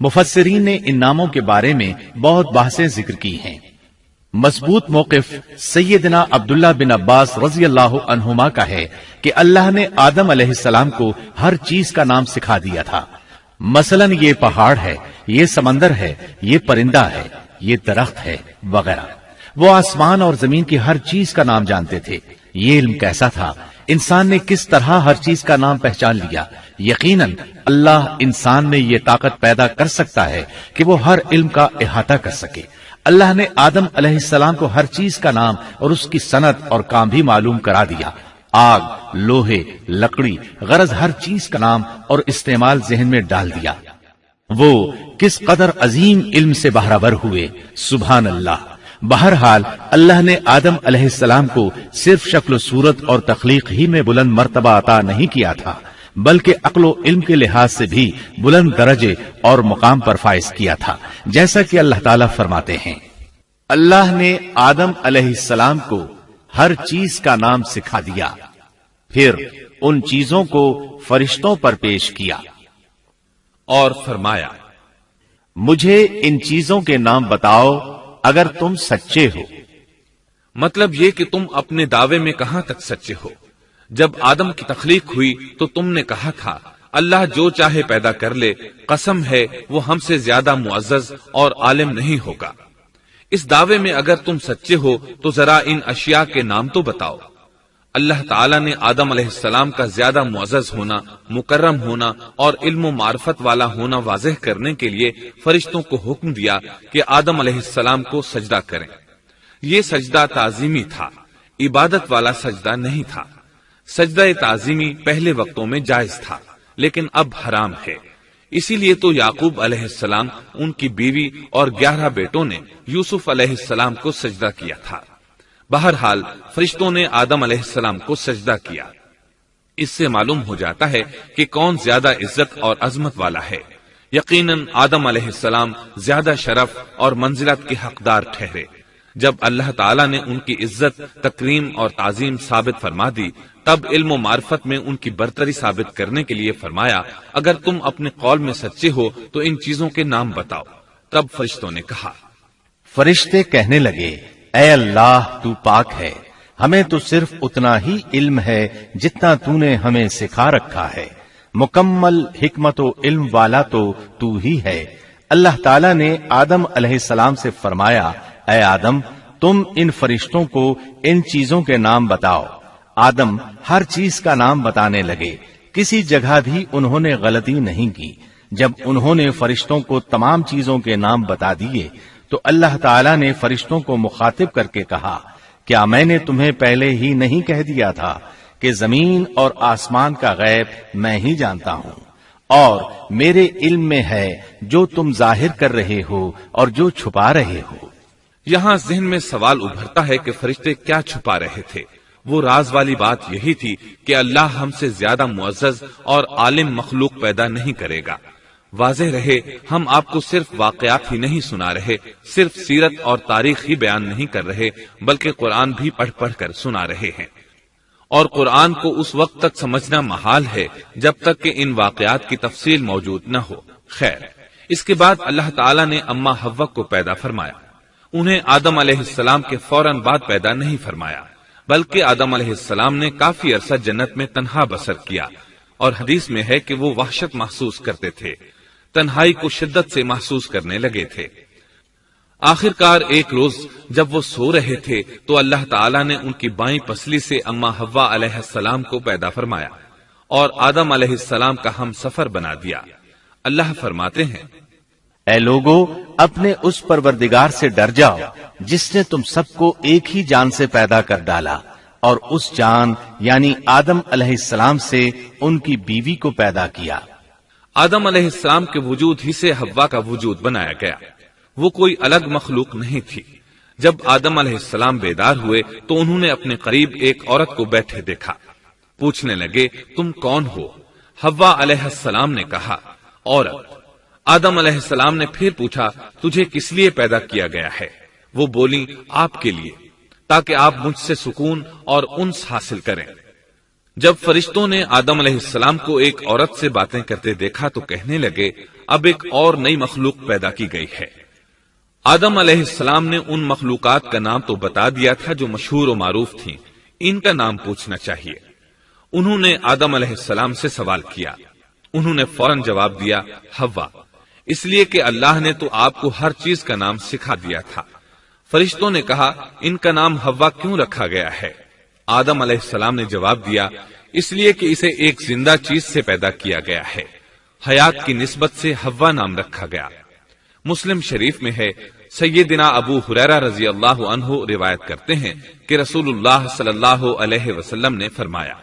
مفسرین نے ان ناموں کے بارے میں بہت بحثیں ذکر کی ہیں۔ مضبوط موقف سیدنا عبداللہ بن عباس رضی اللہ عنہما کا ہے کہ اللہ نے آدم علیہ السلام کو ہر چیز کا نام سکھا دیا تھا، مثلاً یہ پہاڑ ہے، یہ سمندر ہے، یہ پرندہ ہے، یہ درخت ہے وغیرہ۔ وہ آسمان اور زمین کی ہر چیز کا نام جانتے تھے۔ یہ علم کیسا تھا، انسان نے کس طرح ہر چیز کا نام پہچان لیا۔ یقیناً اللہ انسان میں یہ طاقت پیدا کر سکتا ہے کہ وہ ہر علم کا احاطہ کر سکے۔ اللہ نے آدم علیہ السلام کو ہر چیز کا نام اور اس کی صنعت اور کام بھی معلوم کرا دیا۔ آگ، لوہے، لکڑی، غرض ہر چیز کا نام اور استعمال ذہن میں ڈال دیا۔ وہ کس قدر عظیم علم سے بہرور ہوئے، سبحان اللہ۔ بہرحال اللہ نے آدم علیہ السلام کو صرف شکل و صورت اور تخلیق ہی میں بلند مرتبہ عطا نہیں کیا تھا، بلکہ عقل و علم کے لحاظ سے بھی بلند درجے اور مقام پر فائز کیا تھا، جیسا کہ اللہ تعالیٰ فرماتے ہیں، اللہ نے آدم علیہ السلام کو ہر چیز کا نام سکھا دیا، پھر ان چیزوں کو فرشتوں پر پیش کیا اور فرمایا، مجھے ان چیزوں کے نام بتاؤ اگر تم سچے ہو۔ مطلب یہ کہ تم اپنے دعوے میں کہاں تک سچے ہو؟ جب آدم کی تخلیق ہوئی تو تم نے کہا تھا اللہ جو چاہے پیدا کر لے، قسم ہے وہ ہم سے زیادہ معزز اور عالم نہیں ہوگا۔ اس دعوے میں اگر تم سچے ہو تو ذرا ان اشیاء کے نام تو بتاؤ۔ اللہ تعالیٰ نے آدم علیہ السلام کا زیادہ معزز ہونا، مکرم ہونا اور علم و معرفت والا ہونا واضح کرنے کے لیے فرشتوں کو حکم دیا کہ آدم علیہ السلام کو سجدہ کریں۔ یہ سجدہ تعظیمی تھا، عبادت والا سجدہ نہیں تھا۔ سجدہ تعظیمی پہلے وقتوں میں جائز تھا، لیکن اب حرام ہے۔ اسی لیے تو یعقوب علیہ السلام، ان کی بیوی اور 11 بیٹوں نے یوسف علیہ السلام کو سجدہ کیا تھا۔ بہرحال فرشتوں نے آدم علیہ السلام کو سجدہ کیا۔ اس سے معلوم ہو جاتا ہے کہ کون زیادہ عزت اور عظمت والا ہے۔ یقیناً آدم علیہ السلام زیادہ شرف اور منزلت کے حقدار ٹھہرے۔ جب اللہ تعالیٰ نے ان کی عزت، تکریم اور تعظیم ثابت فرما دی، تب علم و معرفت میں ان کی برتری ثابت کرنے کے لیے فرمایا، اگر تم اپنے قول میں سچے ہو تو ان چیزوں کے نام بتاؤ۔ تب فرشتوں نے کہا، فرشتے کہنے لگے، اے اللہ تو پاک ہے، ہمیں تو صرف اتنا ہی علم ہے جتنا تو نے ہمیں سکھا رکھا ہے، مکمل حکمت و علم والا تو ہی ہے۔ اللہ تعالیٰ نے آدم علیہ السلام سے فرمایا، اے آدم تم ان فرشتوں کو ان چیزوں کے نام بتاؤ۔ آدم ہر چیز کا نام بتانے لگے، کسی جگہ بھی انہوں نے غلطی نہیں کی۔ جب انہوں نے فرشتوں کو تمام چیزوں کے نام بتا دیے تو اللہ تعالیٰ نے فرشتوں کو مخاطب کر کے کہا، کیا میں نے تمہیں پہلے ہی نہیں کہہ دیا تھا کہ زمین اور آسمان کا غیب میں ہی جانتا ہوں، اور میرے علم میں ہے جو تم ظاہر کر رہے ہو اور جو چھپا رہے ہو۔ یہاں ذہن میں سوال ابھرتا ہے کہ فرشتے کیا چھپا رہے تھے؟ وہ راز والی بات یہی تھی کہ اللہ ہم سے زیادہ معزز اور عالم مخلوق پیدا نہیں کرے گا۔ واضح رہے، ہم آپ کو صرف واقعات ہی نہیں سنا رہے، صرف سیرت اور تاریخ ہی بیان نہیں کر رہے، بلکہ قرآن بھی پڑھ پڑھ کر سنا رہے ہیں۔ اور قرآن کو اس وقت تک سمجھنا محال ہے جب تک کہ ان واقعات کی تفصیل موجود نہ ہو۔ خیر، اس کے بعد اللہ تعالیٰ نے اما حوا کو پیدا فرمایا۔ انہیں آدم علیہ السلام کے فوراً بعد پیدا نہیں فرمایا، بلکہ آدم علیہ السلام نے کافی عرصہ جنت میں تنہا بسر کیا، اور حدیث میں ہے کہ وہ وحشت محسوس کرتے تھے، تنہائی کو شدت سے محسوس کرنے لگے تھے۔ آخر کار ایک روز جب وہ سو رہے تھے تو اللہ تعالیٰ نے ان کی بائیں پسلی سے اما حوا علیہ السلام کو پیدا فرمایا اور آدم علیہ السلام کا ہم سفر بنا دیا۔ اللہ فرماتے ہیں، اے لوگو اپنے اس پروردگار سے ڈر جاؤ جس نے تم سب کو ایک ہی جان سے پیدا کر ڈالا، اور اس جان یعنی آدم علیہ السلام سے ان کی بیوی کو پیدا کیا۔ آدم علیہ السلام کے وجود ہی سے حوا کا وجود بنایا گیا، وہ کوئی الگ مخلوق نہیں تھی۔ جب آدم علیہ السلام بیدار ہوئے تو انہوں نے اپنے قریب ایک عورت کو بیٹھے دیکھا۔ پوچھنے لگے، تم کون ہو؟ حوا علیہ السلام نے کہا، عورت۔ آدم علیہ السلام نے پھر پوچھا، تجھے کس لیے پیدا کیا گیا ہے؟ وہ بولی، آپ کے لیے، تاکہ آپ مجھ سے سکون اور انس حاصل کریں۔ جب فرشتوں نے آدم علیہ السلام کو ایک عورت سے باتیں کرتے دیکھا تو کہنے لگے، اب ایک اور نئی مخلوق پیدا کی گئی ہے۔ آدم علیہ السلام نے ان مخلوقات کا نام تو بتا دیا تھا جو مشہور و معروف تھیں، ان کا نام پوچھنا چاہیے۔ انہوں نے آدم علیہ السلام سے سوال کیا، انہوں نے فوراً جواب دیا، حوا، اس لیے کہ اللہ نے تو آپ کو ہر چیز کا نام سکھا دیا تھا۔ فرشتوں نے کہا، ان کا نام حوا کیوں رکھا گیا ہے؟ آدم علیہ السلام نے جواب دیا، اس لیے کہ اسے ایک زندہ چیز سے پیدا کیا گیا ہے، حیات کی نسبت سے حوا نام رکھا گیا۔ مسلم شریف میں ہے، سیدنا ابو ہریرہ رضی اللہ عنہ روایت کرتے ہیں کہ رسول اللہ صلی اللہ علیہ وسلم نے فرمایا،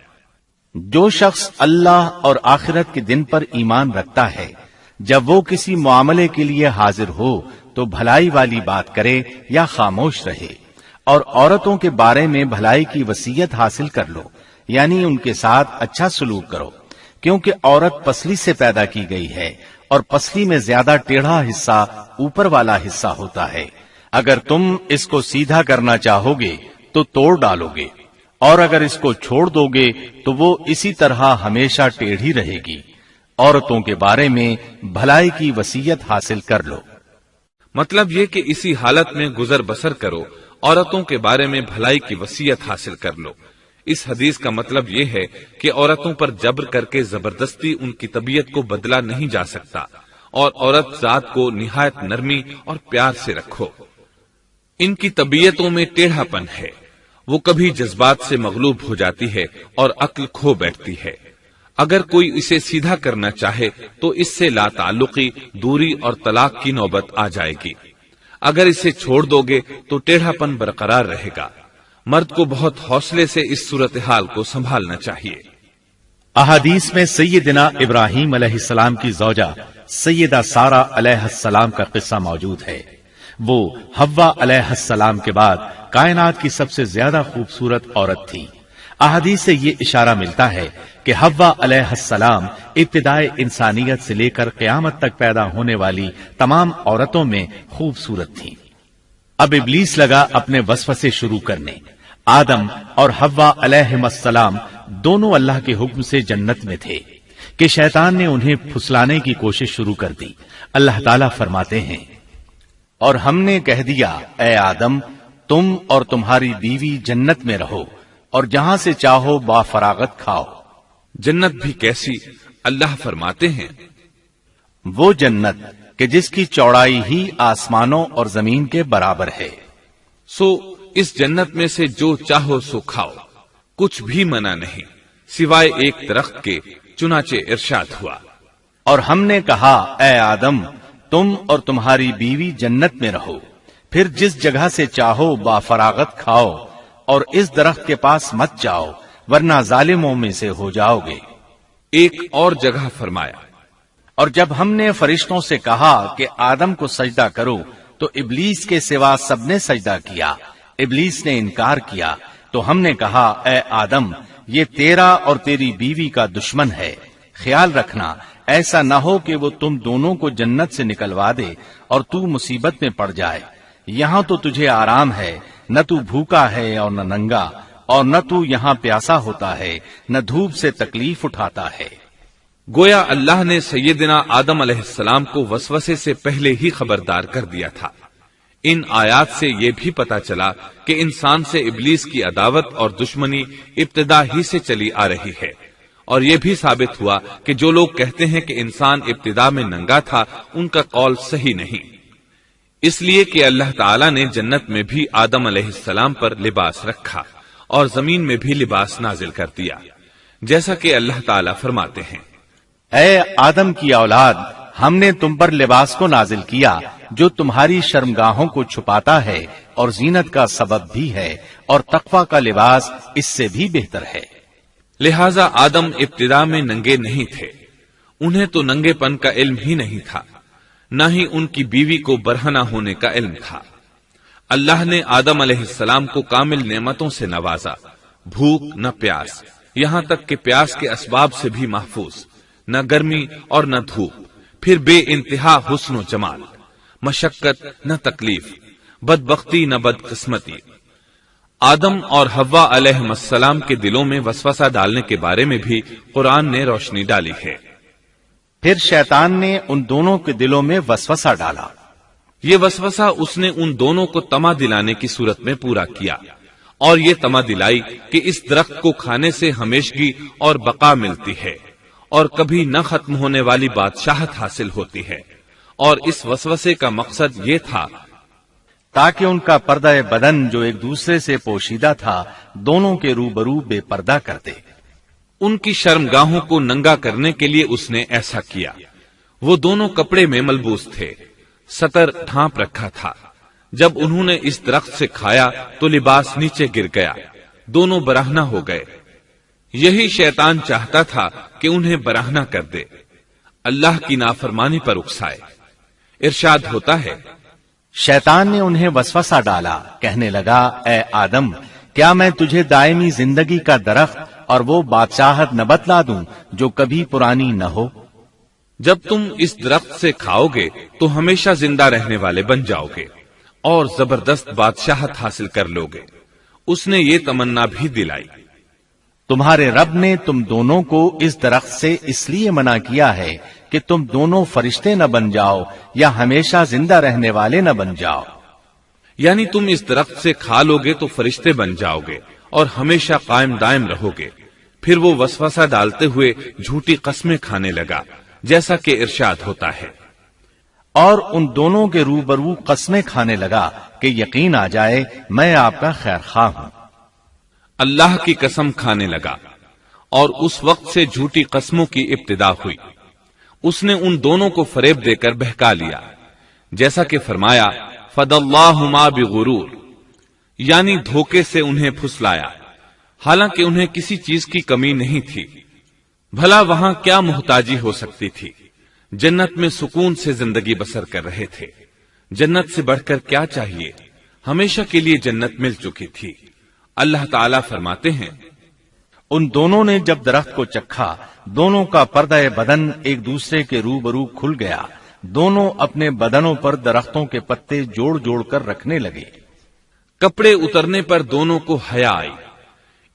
جو شخص اللہ اور آخرت کے دن پر ایمان رکھتا ہے، جب وہ کسی معاملے کے لیے حاضر ہو تو بھلائی والی بات کرے یا خاموش رہے، اور عورتوں کے بارے میں بھلائی کی وصیت حاصل کر لو، یعنی ان کے ساتھ اچھا سلوک کرو، کیونکہ عورت پسلی سے پیدا کی گئی ہے، اور پسلی میں زیادہ ٹیڑھا حصہ اوپر والا حصہ ہوتا ہے۔ اگر تم اس کو سیدھا کرنا چاہو گے تو توڑ ڈالو گے، اور اگر اس کو چھوڑ دو گے تو وہ اسی طرح ہمیشہ ٹیڑھی رہے گی۔ عورتوں کے بارے میں بھلائی کی وصیت حاصل کر لو۔ مطلب یہ کہ اسی حالت میں گزر بسر کرو، عورتوں کے بارے میں بھلائی کی وصیت حاصل کر لو۔ اس حدیث کا مطلب یہ ہے کہ عورتوں پر جبر کر کے زبردستی ان کی طبیعت کو بدلا نہیں جا سکتا، اور عورت ذات کو نہایت نرمی اور پیار سے رکھو۔ ان کی طبیعتوں میں ٹیڑھا پن ہے، وہ کبھی جذبات سے مغلوب ہو جاتی ہے اور عقل کھو بیٹھتی ہے۔ اگر کوئی اسے سیدھا کرنا چاہے تو اس سے لا تعلقی، دوری اور طلاق کی نوبت آ جائے گی۔ اگر اسے چھوڑ دو گے تو ٹیڑھا پن برقرار رہے گا۔ مرد کو بہت حوصلے سے اس صورتحال کو سنبھالنا چاہیے۔ احادیث میں سیدنا ابراہیم علیہ السلام کی زوجہ سیدہ سارہ علیہ السلام کا قصہ موجود ہے۔ وہ حوا علیہ السلام کے بعد کائنات کی سب سے زیادہ خوبصورت عورت تھی۔ احادیث سے یہ اشارہ ملتا ہے کہ حوا علیہ السلام ابتدائے انسانیت سے لے کر قیامت تک پیدا ہونے والی تمام عورتوں میں خوبصورت تھیں۔ اب ابلیس لگا اپنے وسوسے شروع کرنے۔ آدم اور حوا علیہ السلام دونوں اللہ کے حکم سے جنت میں تھے کہ شیطان نے انہیں پھسلانے کی کوشش شروع کر دی۔ اللہ تعالیٰ فرماتے ہیں، اور ہم نے کہہ دیا اے آدم تم اور تمہاری بیوی جنت میں رہو اور جہاں سے چاہو با فراغت کھاؤ۔ جنت بھی کیسی؟ اللہ فرماتے ہیں، وہ جنت کہ جس کی چوڑائی ہی آسمانوں اور زمین کے برابر ہے۔ سو اس جنت میں سے جو چاہو سو کھاؤ، کچھ بھی منع نہیں سوائے ایک درخت کے، چنانچہ ارشاد ہوا، اور ہم نے کہا اے آدم تم اور تمہاری بیوی جنت میں رہو، پھر جس جگہ سے چاہو با فراغت کھاؤ اور اس درخت کے پاس مت جاؤ ورنہ ظالموں میں سے ہو جاؤ گے۔ ایک اور جگہ فرمایا، اور جب ہم نے فرشتوں سے کہا کہ آدم کو سجدہ کرو تو ابلیس کے سوا سب نے سجدہ کیا۔ ابلیس نے انکار کیا تو ہم نے کہا اے آدم یہ تیرا اور تیری بیوی کا دشمن ہے، خیال رکھنا ایسا نہ ہو کہ وہ تم دونوں کو جنت سے نکلوا دے اور تو مصیبت میں پڑ جائے۔ یہاں تو تجھے آرام ہے، نہ تو بھوکا ہے اور نہ ننگا، اور نہ تو یہاں پیاسا ہوتا ہے، نہ دھوپ سے تکلیف اٹھاتا ہے۔ گویا اللہ نے سیدنا آدم علیہ السلام کو وسوسے سے پہلے ہی خبردار کر دیا تھا۔ ان آیات سے یہ بھی پتا چلا کہ انسان سے ابلیس کی عداوت اور دشمنی ابتدا ہی سے چلی آ رہی ہے، اور یہ بھی ثابت ہوا کہ جو لوگ کہتے ہیں کہ انسان ابتدا میں ننگا تھا ان کا قول صحیح نہیں، اس لیے کہ اللہ تعالیٰ نے جنت میں بھی آدم علیہ السلام پر لباس رکھا اور زمین میں بھی لباس نازل کر دیا، جیسا کہ اللہ تعالیٰ فرماتے ہیں، اے آدم کی اولاد ہم نے تم پر لباس کو نازل کیا جو تمہاری شرمگاہوں کو چھپاتا ہے اور زینت کا سبب بھی ہے، اور تقوی کا لباس اس سے بھی بہتر ہے۔ لہذا آدم ابتدا میں ننگے نہیں تھے، انہیں تو ننگے پن کا علم ہی نہیں تھا، نہ ہی ان کی بیوی کو برہنہ ہونے کا علم تھا۔ اللہ نے آدم علیہ السلام کو کامل نعمتوں سے نوازا، بھوک نہ پیاس، یہاں تک کہ پیاس کے اسباب سے بھی محفوظ، نہ گرمی اور نہ دھوپ، پھر بے انتہا حسن و جمال، مشقت نہ تکلیف، بدبختی نہ بدقسمتی۔ آدم اور حوا علیہ السلام کے دلوں میں وسوسہ ڈالنے کے بارے میں بھی قرآن نے روشنی ڈالی ہے۔ پھر شیطان نے ان دونوں کے دلوں میں وسوسہ ڈالا۔ یہ وسوسہ اس نے ان دونوں کو طمع دلانے کی صورت میں پورا کیا، اور یہ طمع دلائی کہ اس درخت کو کھانے سے ہمیشگی اور بقا ملتی ہے اور کبھی نہ ختم ہونے والی بادشاہت حاصل ہوتی ہے، اور اس وسوسے کا مقصد یہ تھا تاکہ ان کا پردہ بدن جو ایک دوسرے سے پوشیدہ تھا دونوں کے روبرو بے پردہ کر دے۔ ان کی شرمگاہوں کو ننگا کرنے کے لیے اس نے ایسا کیا۔ وہ دونوں کپڑے میں ملبوس تھے، ستر ڈھانپ رکھا تھا۔ جب انہوں نے اس درخت سے کھایا تو لباس نیچے گر گیا، دونوں برہنہ ہو گئے۔ یہی شیطان چاہتا تھا کہ انہیں برہنہ کر دے، اللہ کی نافرمانی پر اکسائے۔ ارشاد ہوتا ہے، شیطان نے انہیں وسوسہ ڈالا، کہنے لگا اے آدم کیا میں تجھے دائمی زندگی کا درخت اور وہ بادشاہت نہ بتلا دوں جو کبھی پرانی نہ ہو؟ جب تم اس درخت سے کھاؤ گے تو ہمیشہ زندہ رہنے والے بن جاؤ گے اور زبردست بادشاہت حاصل کر لو گے۔ اس نے یہ تمنا بھی دلائی۔ تمہارے رب نے تم دونوں کو اس درخت سے اس لیے منع کیا ہے کہ تم دونوں فرشتے نہ بن جاؤ یا ہمیشہ زندہ رہنے والے نہ بن جاؤ۔ یعنی تم اس درخت سے کھا لو گے تو فرشتے بن جاؤ گے اور ہمیشہ قائم دائم رہو گے۔ پھر وہ وسوسہ ڈالتے ہوئے جھوٹی قسمیں کھانے لگا، جیسا کہ ارشاد ہوتا ہے، اور ان دونوں کے روبرو قسمیں کھانے لگا کہ یقین آ جائے میں آپ کا خیر خواہ ہوں۔ اللہ کی قسم کھانے لگا اور اس وقت سے جھوٹی قسموں کی ابتدا ہوئی۔ اس نے ان دونوں کو فریب دے کر بہکا لیا، جیسا کہ فرمایا فَدَلَّاهُمَا بِغُرُورٍ، یعنی دھوکے سے انہیں پھسلایا، حالانکہ انہیں کسی چیز کی کمی نہیں تھی۔ بھلا وہاں کیا محتاجی ہو سکتی تھی؟ جنت میں سکون سے زندگی بسر کر رہے تھے، جنت سے بڑھ کر کیا چاہیے؟ ہمیشہ کے لیے جنت مل چکی تھی۔ اللہ تعالیٰ فرماتے ہیں، ان دونوں نے جب درخت کو چکھا، دونوں کا پردہ بدن ایک دوسرے کے روبرو کھل گیا، دونوں اپنے بدنوں پر درختوں کے پتے جوڑ جوڑ کر رکھنے لگے۔ کپڑے اترنے پر دونوں کو حیا آئی،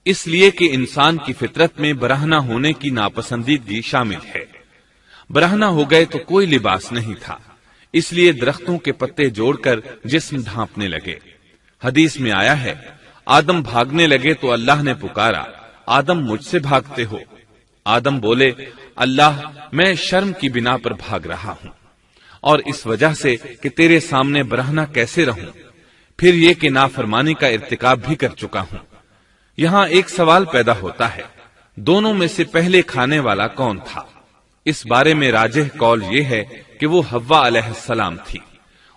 اس لیے کہ انسان کی فطرت میں برہنہ ہونے کی ناپسندیدگی شامل ہے۔ برہنہ ہو گئے تو کوئی لباس نہیں تھا، اس لیے درختوں کے پتے جوڑ کر جسم ڈھانپنے لگے۔ حدیث میں آیا ہے، آدم بھاگنے لگے تو اللہ نے پکارا، آدم مجھ سے بھاگتے ہو؟ آدم بولے، اللہ میں شرم کی بنا پر بھاگ رہا ہوں، اور اس وجہ سے کہ تیرے سامنے برہنہ کیسے رہوں، پھر یہ کہ نافرمانی کا ارتکاب بھی کر چکا ہوں۔ یہاں ایک سوال پیدا ہوتا ہے، دونوں میں سے پہلے کھانے والا کون تھا؟ اس بارے میں راجح قول یہ ہے کہ وہ حوا علیہ السلام تھی۔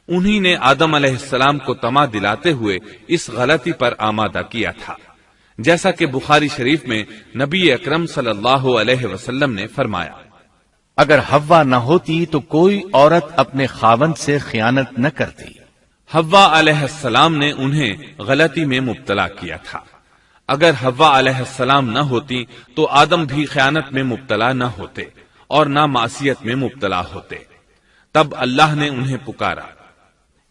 انہی نے آدم علیہ السلام کو طمع دلاتے ہوئے اس غلطی پر آمادہ کیا تھا، جیسا کہ بخاری شریف میں نبی اکرم صلی اللہ علیہ وسلم نے فرمایا، اگر حوا نہ ہوتی تو کوئی عورت اپنے خاوند سے خیانت نہ کرتی۔ حوا علیہ السلام نے انہیں غلطی میں مبتلا کیا تھا۔ اگر حوا علیہ السلام نہ ہوتی تو آدم بھی خیانت میں مبتلا نہ ہوتے اور نہ معصیت میں مبتلا ہوتے۔ تب اللہ نے انہیں پکارا،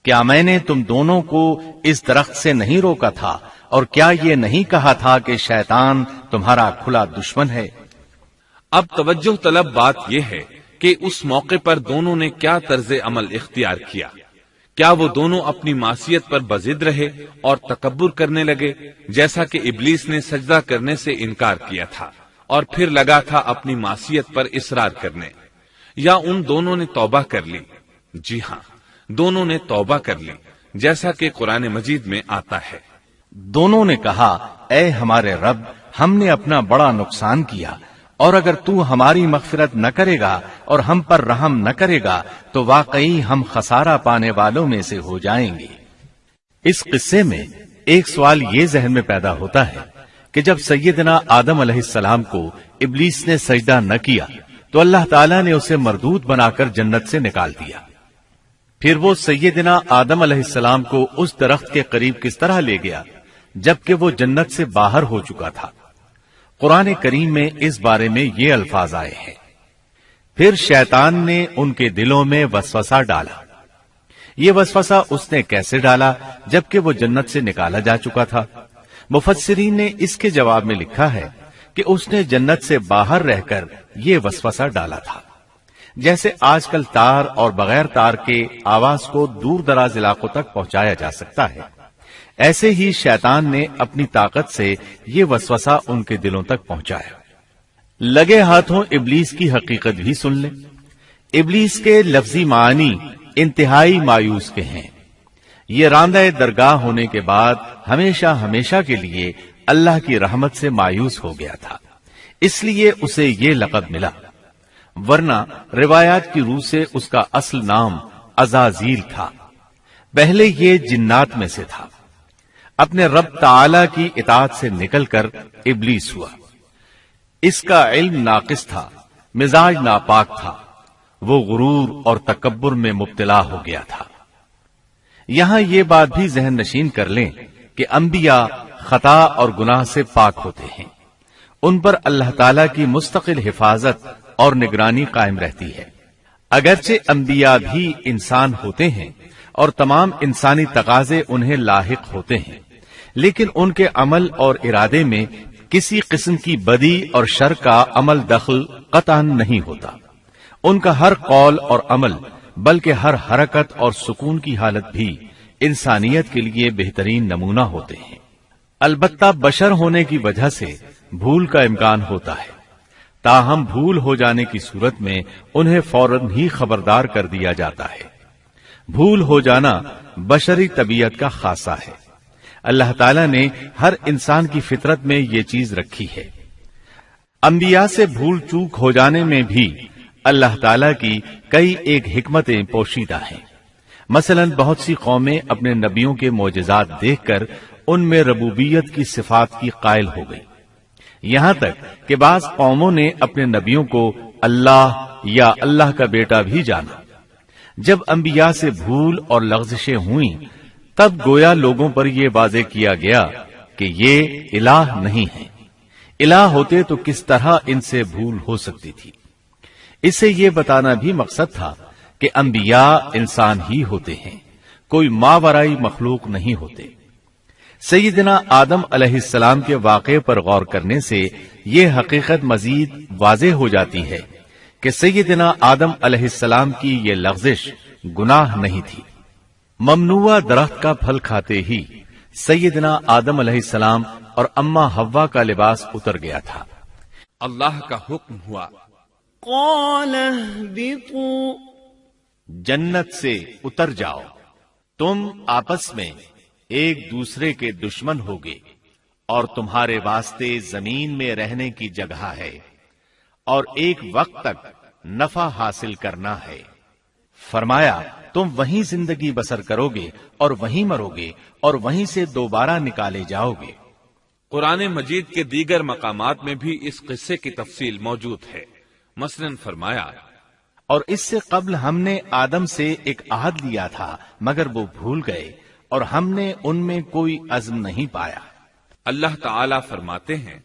کیا میں نے تم دونوں کو اس درخت سے نہیں روکا تھا، اور کیا یہ نہیں کہا تھا کہ شیطان تمہارا کھلا دشمن ہے؟ اب توجہ طلب بات یہ ہے کہ اس موقع پر دونوں نے کیا طرز عمل اختیار کیا۔ کیا وہ دونوں اپنی معصیت پر بضد رہے اور تکبر کرنے لگے، جیسا کہ ابلیس نے سجدہ کرنے سے انکار کیا تھا اور پھر لگا تھا اپنی معصیت پر اصرار کرنے، یا ان دونوں نے توبہ کر لی؟ جی ہاں، دونوں نے توبہ کر لی، جیسا کہ قرآن مجید میں آتا ہے، دونوں نے کہا، اے ہمارے رب، ہم نے اپنا بڑا نقصان کیا، اور اگر تو ہماری مغفرت نہ کرے گا اور ہم پر رحم نہ کرے گا تو واقعی ہم خسارہ پانے والوں میں سے ہو جائیں گے۔ اس قصے میں ایک سوال یہ ذہن میں پیدا ہوتا ہے کہ جب سیدنا آدم علیہ السلام کو ابلیس نے سجدہ نہ کیا تو اللہ تعالیٰ نے اسے مردود بنا کر جنت سے نکال دیا، پھر وہ سیدنا آدم علیہ السلام کو اس درخت کے قریب کس طرح لے گیا جبکہ وہ جنت سے باہر ہو چکا تھا؟ قرآن کریم میں اس بارے میں یہ الفاظ آئے ہیں، پھر شیطان نے ان کے دلوں میں وسوسہ ڈالا۔ یہ وسوسہ اس نے کیسے ڈالا جبکہ وہ جنت سے نکالا جا چکا تھا؟ مفسرین نے اس کے جواب میں لکھا ہے کہ اس نے جنت سے باہر رہ کر یہ وسوسہ ڈالا تھا، جیسے آج کل تار اور بغیر تار کے آواز کو دور دراز علاقوں تک پہنچایا جا سکتا ہے، ایسے ہی شیطان نے اپنی طاقت سے یہ وسوسہ ان کے دلوں تک پہنچایا۔ لگے ہاتھوں ابلیس کی حقیقت بھی سن لیں۔ ابلیس کے لفظی معنی انتہائی مایوس کے ہیں۔ یہ راندہ درگاہ ہونے کے بعد ہمیشہ ہمیشہ کے لیے اللہ کی رحمت سے مایوس ہو گیا تھا، اس لیے اسے یہ لقب ملا، ورنہ روایات کی روح سے اس کا اصل نام عزازیل تھا۔ پہلے یہ جنات میں سے تھا، اپنے رب تعالی کی اطاعت سے نکل کر ابلیس ہوا۔ اس کا علم ناقص تھا، مزاج ناپاک تھا، وہ غرور اور تکبر میں مبتلا ہو گیا تھا۔ یہاں یہ بات بھی ذہن نشین کر لیں کہ انبیاء خطا اور گناہ سے پاک ہوتے ہیں، ان پر اللہ تعالی کی مستقل حفاظت اور نگرانی قائم رہتی ہے۔ اگرچہ انبیاء بھی انسان ہوتے ہیں اور تمام انسانی تقاضے انہیں لاحق ہوتے ہیں، لیکن ان کے عمل اور ارادے میں کسی قسم کی بدی اور شر کا عمل دخل قطعاً نہیں ہوتا۔ ان کا ہر قول اور عمل بلکہ ہر حرکت اور سکون کی حالت بھی انسانیت کے لیے بہترین نمونہ ہوتے ہیں۔ البتہ بشر ہونے کی وجہ سے بھول کا امکان ہوتا ہے، تاہم بھول ہو جانے کی صورت میں انہیں فوراً ہی خبردار کر دیا جاتا ہے۔ بھول ہو جانا بشری طبیعت کا خاصہ ہے۔ اللہ تعالیٰ نے ہر انسان کی فطرت میں یہ چیز رکھی ہے۔ انبیاء سے بھول چوک ہو جانے میں بھی اللہ تعالیٰ کی کئی ایک حکمتیں پوشیدہ ہیں۔ مثلا بہت سی قومیں اپنے نبیوں کے معجزات دیکھ کر ان میں ربوبیت کی صفات کی قائل ہو گئی، یہاں تک کہ بعض قوموں نے اپنے نبیوں کو اللہ یا اللہ کا بیٹا بھی جانا۔ جب انبیاء سے بھول اور لغزشیں ہوئیں تب گویا لوگوں پر یہ واضح کیا گیا کہ یہ الہ نہیں ہے۔ الہ ہوتے تو کس طرح ان سے بھول ہو سکتی تھی۔ اس سے یہ بتانا بھی مقصد تھا کہ انبیاء انسان ہی ہوتے ہیں، کوئی ماورائی مخلوق نہیں ہوتے۔ سیدنا آدم علیہ السلام کے واقعے پر غور کرنے سے یہ حقیقت مزید واضح ہو جاتی ہے کہ سیدنا آدم علیہ السلام کی یہ لغزش گناہ نہیں تھی۔ ممنوع درخت کا پھل کھاتے ہی سیدنا آدم علیہ السلام اور اماں حوا کا لباس اتر گیا تھا۔ اللہ کا حکم ہوا، قال اهبطوا، جنت سے اتر جاؤ، تم آپس میں ایک دوسرے کے دشمن ہوگے اور تمہارے واسطے زمین میں رہنے کی جگہ ہے اور ایک وقت تک نفع حاصل کرنا ہے۔ فرمایا تم وہیں زندگی بسر کرو گے اور وہیں مرو گے اور وہیں سے دوبارہ نکالے جاؤ گے۔ قرآن مجید کے دیگر مقامات میں بھی اس قصے کی تفصیل موجود ہے۔ مثلاً فرمایا، اور اس سے قبل ہم نے آدم سے ایک عہد لیا تھا مگر وہ بھول گئے اور ہم نے ان میں کوئی عزم نہیں پایا۔ اللہ تعالی فرماتے ہیں،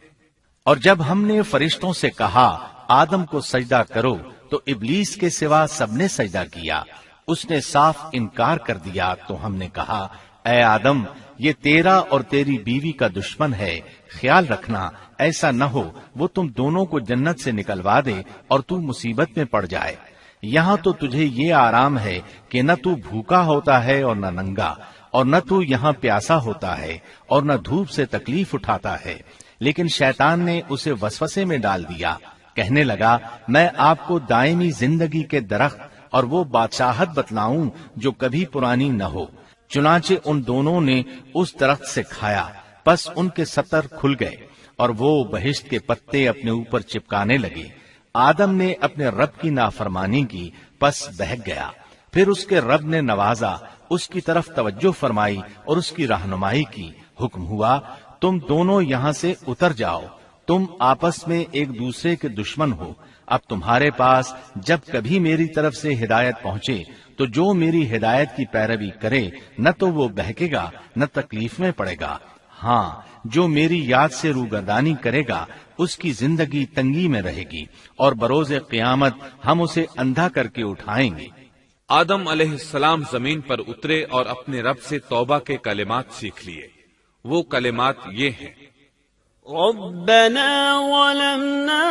اور جب ہم نے فرشتوں سے کہا آدم کو سجدہ کرو تو ابلیس کے سوا سب نے سجدہ کیا، اس نے صاف انکار کر دیا۔ تو ہم نے کہا اے آدم، یہ تیرا اور تیری بیوی کا دشمن ہے، خیال رکھنا ایسا نہ ہو وہ تم دونوں کو جنت سے نکلوا دے اور تو مصیبت میں پڑ جائے۔ یہاں تو تجھے یہ آرام ہے کہ نہ تو بھوکا ہوتا ہے اور نہ ننگا، اور نہ تو یہاں پیاسا ہوتا ہے اور نہ دھوپ سے تکلیف اٹھاتا ہے۔ لیکن شیطان نے اسے وسوسے میں ڈال دیا، کہنے لگا میں آپ کو دائمی زندگی کے درخت اور وہ بادشاہت بتلاؤں جو کبھی پرانی نہ ہو۔ چنانچہ ان دونوں نے اس درخت سے کھایا، پس ان کے ستر کھل گئے اور وہ بہشت کے پتے اپنے اوپر چپکانے لگے۔ آدم نے اپنے رب کی نافرمانی کی، پس بہک گیا۔ پھر اس کے رب نے نوازا، اس کی طرف توجہ فرمائی اور اس کی رہنمائی کی۔ حکم ہوا تم دونوں یہاں سے اتر جاؤ، تم آپس میں ایک دوسرے کے دشمن ہو۔ اب تمہارے پاس جب کبھی میری طرف سے ہدایت پہنچے تو جو میری ہدایت کی پیروی کرے نہ تو وہ بہکے گا نہ تکلیف میں پڑے گا، ہاں جو میری یاد سے روگردانی کرے گا اس کی زندگی تنگی میں رہے گی اور بروز قیامت ہم اسے اندھا کر کے اٹھائیں گے۔ آدم علیہ السلام زمین پر اترے اور اپنے رب سے توبہ کے کلمات سیکھ لیے۔ وہ کلمات یہ ہیں، ربنا ظلمنا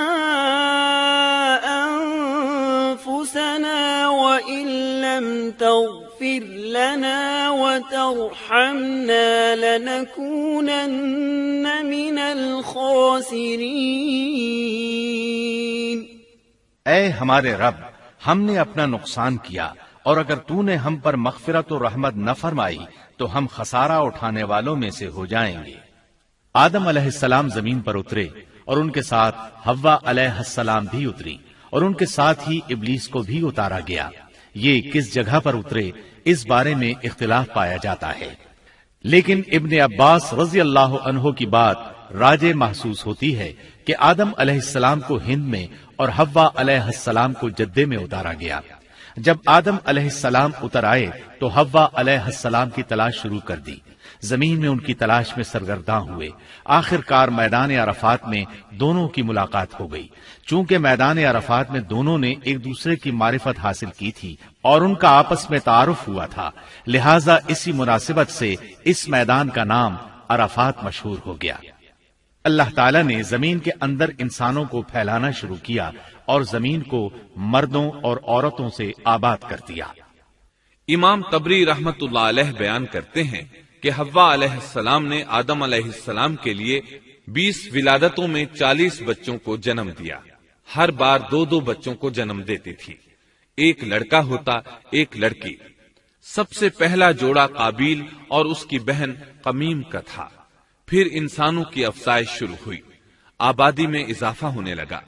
أنفسنا وإن لم تغفر لنا وترحمنا لنكونن من الخاسرين۔ اے ہمارے رب، ہم نے اپنا نقصان کیا اور اگر تو نے ہم پر مغفرت و رحمت نہ فرمائی تو ہم خسارہ اٹھانے والوں میں سے ہو جائیں گے۔ آدم علیہ السلام زمین پر اترے اور ان کے ساتھ حوا علیہ السلام بھی اتری اور ان کے ساتھ ہی ابلیس کو بھی اتارا گیا۔ یہ کس جگہ پر اترے اس بارے میں اختلاف پایا جاتا ہے، لیکن ابن عباس رضی اللہ عنہ کی بات راجح محسوس ہوتی ہے کہ آدم علیہ السلام کو ہند میں اور حوا علیہ السلام کو جدے میں اتارا گیا۔ جب آدم علیہ السلام اتر آئے تو حوا علیہ السلام کی تلاش شروع کر دی، زمین میں ان کی تلاش میں سرگرداں ہوئے۔ آخر کار میدان عرفات میں دونوں کی ملاقات ہو گئی۔ چونکہ میدان عرفات میں دونوں نے ایک دوسرے کی معرفت حاصل کی تھی اور ان کا آپس میں تعارف ہوا تھا، لہذا اسی مناسبت سے اس میدان کا نام عرفات مشہور ہو گیا۔ اللہ تعالیٰ نے زمین کے اندر انسانوں کو پھیلانا شروع کیا اور زمین کو مردوں اور عورتوں سے آباد کر دیا۔ امام طبری رحمت اللہ علیہ بیان کرتے ہیں کہ حوا علیہ السلام نے آدم علیہ السلام کے لیے 20 ولادتوں میں 40 بچوں کو جنم دیا۔ ہر بار 2 بچوں کو جنم دیتی تھی، ایک لڑکا ہوتا ایک لڑکی۔ سب سے پہلا جوڑا قابیل اور اس کی بہن قمیم کا تھا۔ پھر انسانوں کی افزائش شروع ہوئی، آبادی میں اضافہ ہونے لگا۔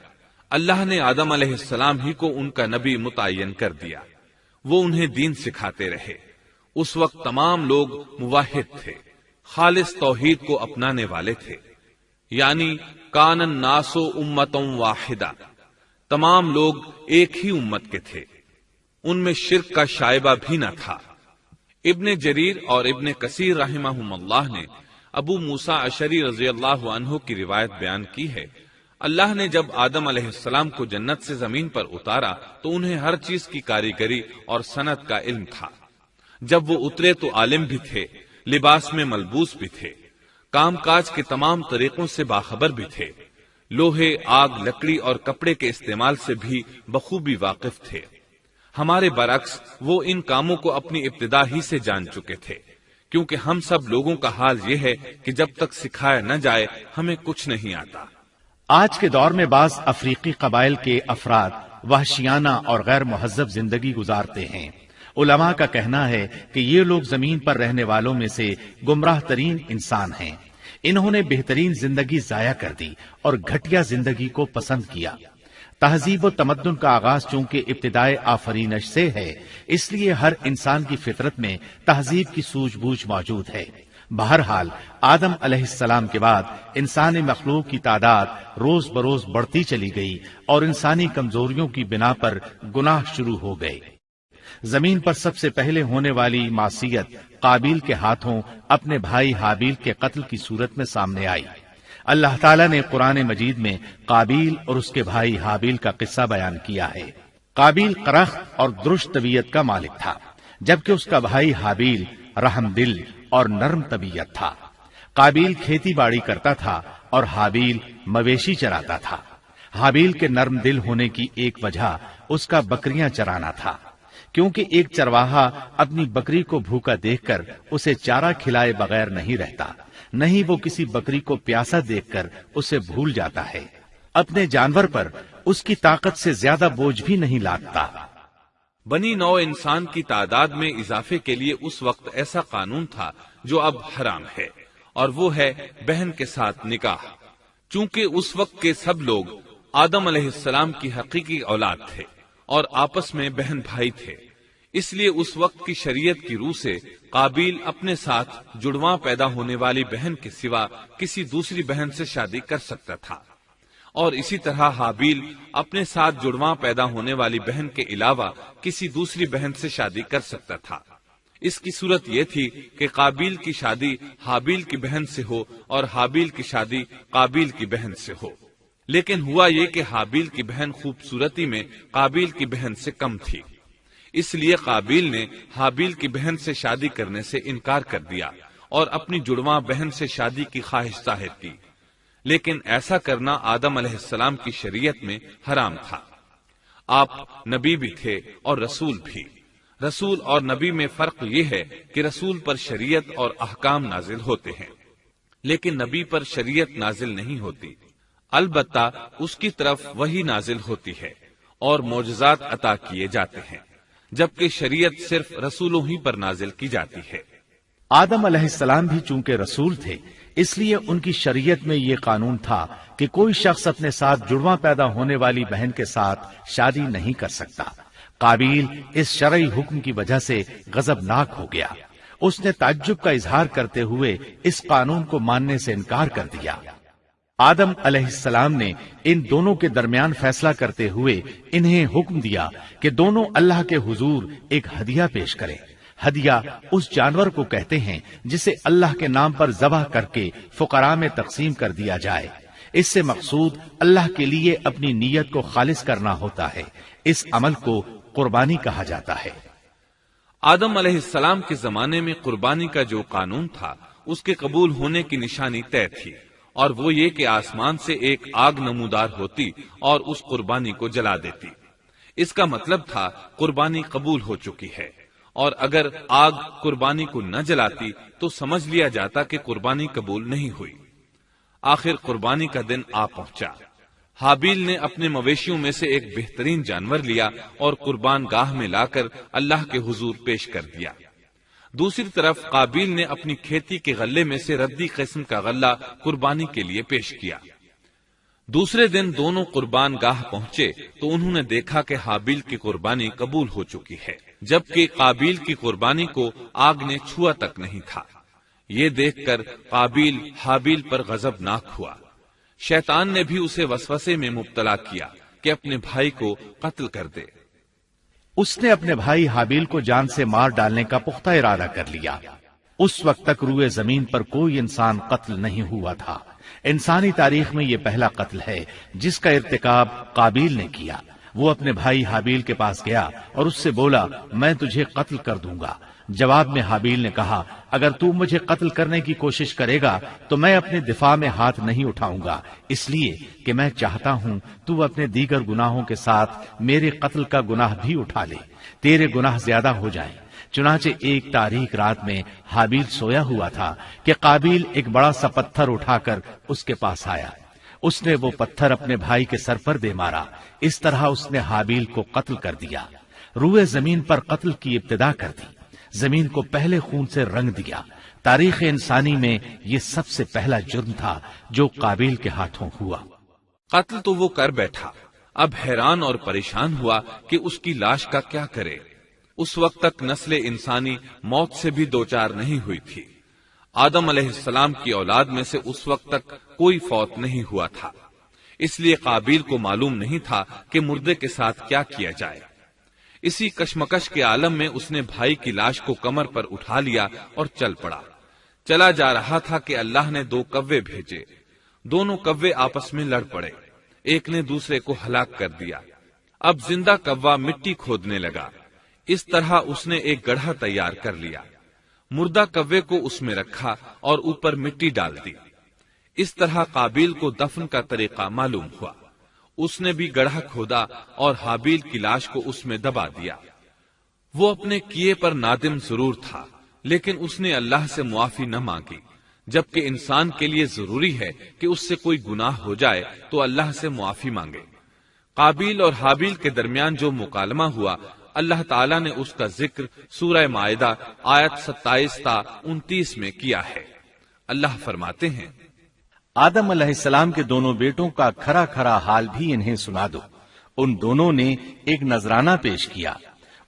اللہ نے آدم علیہ السلام ہی کو ان کا نبی متعین کر دیا، وہ انہیں دین سکھاتے رہے۔ اس وقت تمام لوگ موحد تھے، خالص توحید کو اپنانے والے تھے، یعنی کان الناس امۃ واحدہ، تمام لوگ ایک ہی امت کے تھے، ان میں شرک کا شائبہ بھی نہ تھا۔ ابن جریر اور ابن کثیر رحمہم اللہ نے ابو موسیٰ اشعری رضی اللہ عنہ کی روایت بیان کی ہے، اللہ نے جب آدم علیہ السلام کو جنت سے زمین پر اتارا تو انہیں ہر چیز کی کاریگری اور صنعت کا علم تھا۔ جب وہ اترے تو عالم بھی تھے، لباس میں ملبوس بھی تھے، کام کاج کے تمام طریقوں سے باخبر بھی تھے، لوہے، آگ، لکڑی اور کپڑے کے استعمال سے بھی بخوبی واقف تھے۔ ہمارے برعکس وہ ان کاموں کو اپنی ابتدا ہی سے جان چکے تھے، کیونکہ ہم سب لوگوں کا حال یہ ہے کہ جب تک سکھایا نہ جائے ہمیں کچھ نہیں آتا۔ آج کے دور میں بعض افریقی قبائل کے افراد وحشیانہ اور غیر مہذب زندگی گزارتے ہیں۔ علماء کا کہنا ہے کہ یہ لوگ زمین پر رہنے والوں میں سے گمراہ ترین انسان ہیں۔ انہوں نے بہترین زندگی ضائع کر دی اور گھٹیا زندگی کو پسند کیا۔ تہذیب و تمدن کا آغاز چونکہ ابتدائے آفرینش سے ہے، اس لیے ہر انسان کی فطرت میں تہذیب کی سوجھ بوجھ موجود ہے۔ بہرحال آدم علیہ السلام کے بعد انسانی مخلوق کی تعداد روز بروز بڑھتی چلی گئی اور انسانی کمزوریوں کی بنا پر گناہ شروع ہو گئے۔ زمین پر سب سے پہلے ہونے والی معصیت قابیل کے ہاتھوں اپنے بھائی حابیل کے قتل کی صورت میں سامنے آئی۔ اللہ تعالیٰ نے قرآن مجید میں قابیل اور اس کے بھائی حابیل کا قصہ بیان کیا ہے۔ قابیل قرخت اور درشت طبیعت کا مالک تھا، جبکہ اس کا بھائی حابیل رحم دل اور نرم طبیعت تھا۔ قابیل کھیتی باڑی کرتا تھا اور حابیل مویشی چراتا تھا۔ حابیل کے نرم دل ہونے کی ایک وجہ اس کا بکریاں چرانا تھا، کیونکہ ایک چرواہا اپنی بکری کو بھوکا دیکھ کر اسے چارہ کھلائے بغیر نہیں رہتا، نہیں وہ کسی بکری کو پیاسا دیکھ کر اسے بھول جاتا ہے۔ اپنے جانور پر اس کی طاقت سے زیادہ بوجھ بھی نہیں لادتا۔ بنی نوع انسان کی تعداد میں اضافے کے لیے اس وقت ایسا قانون تھا جو اب حرام ہے، اور وہ ہے بہن کے ساتھ نکاح۔ چونکہ اس وقت کے سب لوگ آدم علیہ السلام کی حقیقی اولاد تھے اور آپس میں بہن بھائی تھے، اس لیے اس وقت کی شریعت کی روح سے قابیل اپنے ساتھ جڑواں پیدا ہونے والی بہن کے سوا کسی دوسری بہن سے شادی کر سکتا تھا، اور اسی طرح حابیل اپنے ساتھ جڑواں پیدا ہونے والی بہن کے علاوہ کسی دوسری بہن سے شادی کر سکتا تھا۔ اس کی صورت یہ تھی کہ قابیل کی شادی حابیل کی بہن سے ہو اور حابیل کی شادی قابیل کی بہن سے ہو، لیکن ہوا یہ کہ حابیل کی بہن خوبصورتی میں قابیل کی بہن سے کم تھی، اس لیے قابیل نے حابیل کی بہن سے شادی کرنے سے انکار کر دیا اور اپنی جڑواں بہن سے شادی کی خواہش ظاہر کی، لیکن ایسا کرنا آدم علیہ السلام کی شریعت میں حرام تھا۔ آپ نبی بھی تھے اور رسول بھی۔ رسول اور نبی میں فرق یہ ہے کہ رسول پر شریعت اور احکام نازل ہوتے ہیں، لیکن نبی پر شریعت نازل نہیں ہوتی، البتہ اس کی طرف وحی نازل ہوتی ہے اور معجزات عطا کیے جاتے ہیں، جبکہ شریعت صرف رسولوں ہی پر نازل کی جاتی ہے۔ آدم علیہ السلام بھی چونکہ رسول تھے، اس لیے ان کی شریعت میں یہ قانون تھا کہ کوئی شخص اپنے ساتھ جڑواں پیدا ہونے والی بہن کے ساتھ شادی نہیں کر سکتا۔ قابیل اس شرعی حکم کی وجہ سے غضبناک ہو گیا، اس نے تعجب کا اظہار کرتے ہوئے اس قانون کو ماننے سے انکار کر دیا۔ آدم علیہ السلام نے ان دونوں کے درمیان فیصلہ کرتے ہوئے انہیں حکم دیا کہ دونوں اللہ کے حضور ایک ہدیہ پیش کریں۔ ہدیہ اس جانور کو کہتے ہیں جسے اللہ کے نام پر ذبح کر کے فقراء میں تقسیم کر دیا جائے۔ اس سے مقصود اللہ کے لیے اپنی نیت کو خالص کرنا ہوتا ہے۔ اس عمل کو قربانی کہا جاتا ہے۔ آدم علیہ السلام کے زمانے میں قربانی کا جو قانون تھا اس کے قبول ہونے کی نشانی طے تھی، اور وہ یہ کہ آسمان سے ایک آگ نمودار ہوتی اور اس قربانی کو جلا دیتی۔ اس کا مطلب تھا قربانی قبول ہو چکی ہے، اور اگر آگ قربانی کو نہ جلاتی تو سمجھ لیا جاتا کہ قربانی قبول نہیں ہوئی۔ آخر قربانی کا دن آ پہنچا۔ حابیل نے اپنے مویشیوں میں سے ایک بہترین جانور لیا اور قربان گاہ میں لا کر اللہ کے حضور پیش کر دیا۔ دوسری طرف قابیل نے اپنی کھیتی کے غلے میں سے ردی قسم کا غلہ قربانی کے لیے پیش کیا۔ دوسرے دن دونوں قربان گاہ پہنچے تو انہوں نے دیکھا کہ حابیل کی قربانی قبول ہو چکی ہے، جبکہ قابیل کی قربانی کو آگ نے چھوا تک نہیں تھا۔ یہ دیکھ کر قابیل حابیل پر غضبناک ہوا۔ شیطان نے بھی اسے وسوسے میں مبتلا کیا کہ اپنے بھائی کو قتل کر دے۔ اس نے اپنے بھائی حابیل کو جان سے مار ڈالنے کا پختہ ارادہ کر لیا۔ اس وقت تک روئے زمین پر کوئی انسان قتل نہیں ہوا تھا۔ انسانی تاریخ میں یہ پہلا قتل ہے جس کا ارتکاب قابیل نے کیا۔ وہ اپنے بھائی حابیل کے پاس گیا اور اس سے بولا، میں تجھے قتل کر دوں گا۔ جواب میں حابیل نے کہا، اگر تو مجھے قتل کرنے کی کوشش کرے گا تو میں اپنے دفاع میں ہاتھ نہیں اٹھاؤں گا، اس لیے کہ میں چاہتا ہوں تو اپنے دیگر گناہوں کے ساتھ میرے قتل کا گناہ بھی اٹھا لے، تیرے گناہ زیادہ ہو جائیں۔ چنانچہ ایک تاریک رات میں حابیل سویا ہوا تھا کہ قابیل ایک بڑا سا پتھر اٹھا کر اس کے پاس آیا۔ اس نے وہ پتھر اپنے بھائی کے سر پر دے مارا۔ اس طرح اس نے حابیل کو قتل کر دیا، روئے زمین پر قتل کی ابتدا کر دی، زمین کو پہلے خون سے رنگ دیا۔ تاریخ انسانی میں یہ سب سے پہلا جرم تھا جو قابیل کے ہاتھوں ہوا۔ قتل تو وہ کر بیٹھا، اب حیران اور پریشان ہوا کہ اس کی لاش کا کیا کرے۔ اس وقت تک نسل انسانی موت سے بھی دوچار نہیں ہوئی تھی۔ آدم علیہ السلام کی اولاد میں سے اس وقت تک کوئی فوت نہیں ہوا تھا، اس لیے قابیل کو معلوم نہیں تھا کہ مردے کے ساتھ کیا کیا جائے۔ اسی کشمکش کے عالم میں اس نے بھائی کی لاش کو کمر پر اٹھا لیا اور چل پڑا۔ چلا جا رہا تھا کہ اللہ نے 2 کوے بھیجے۔ دونوں کوے آپس میں لڑ پڑے، ایک نے دوسرے کو ہلاک کر دیا۔ اب زندہ کوا مٹی کھودنے لگا۔ اس طرح اس نے ایک گڑھا تیار کر لیا، مردہ کوے کو اس میں رکھا اور اوپر مٹی ڈال دی۔ اس طرح قابیل کو دفن کا طریقہ معلوم ہوا۔ اس نے بھی گڑھا کھودا اور حابیل کی لاش کو اس میں دبا دیا۔ وہ اپنے کیے پر نادم ضرور تھا، لیکن اس نے اللہ سے معافی نہ مانگی، جبکہ انسان کے لیے ضروری ہے کہ اس سے کوئی گناہ ہو جائے تو اللہ سے معافی مانگے۔ قابیل اور حابیل کے درمیان جو مکالمہ ہوا، اللہ تعالیٰ نے اس کا ذکر سورہ مائدہ آیت 27 تا 29 میں کیا ہے۔ اللہ فرماتے ہیں، آدم علیہ السلام کے دونوں بیٹوں کا کھرا کھرا حال بھی انہیں سنا دو۔ ان دونوں نے ایک نذرانہ پیش کیا،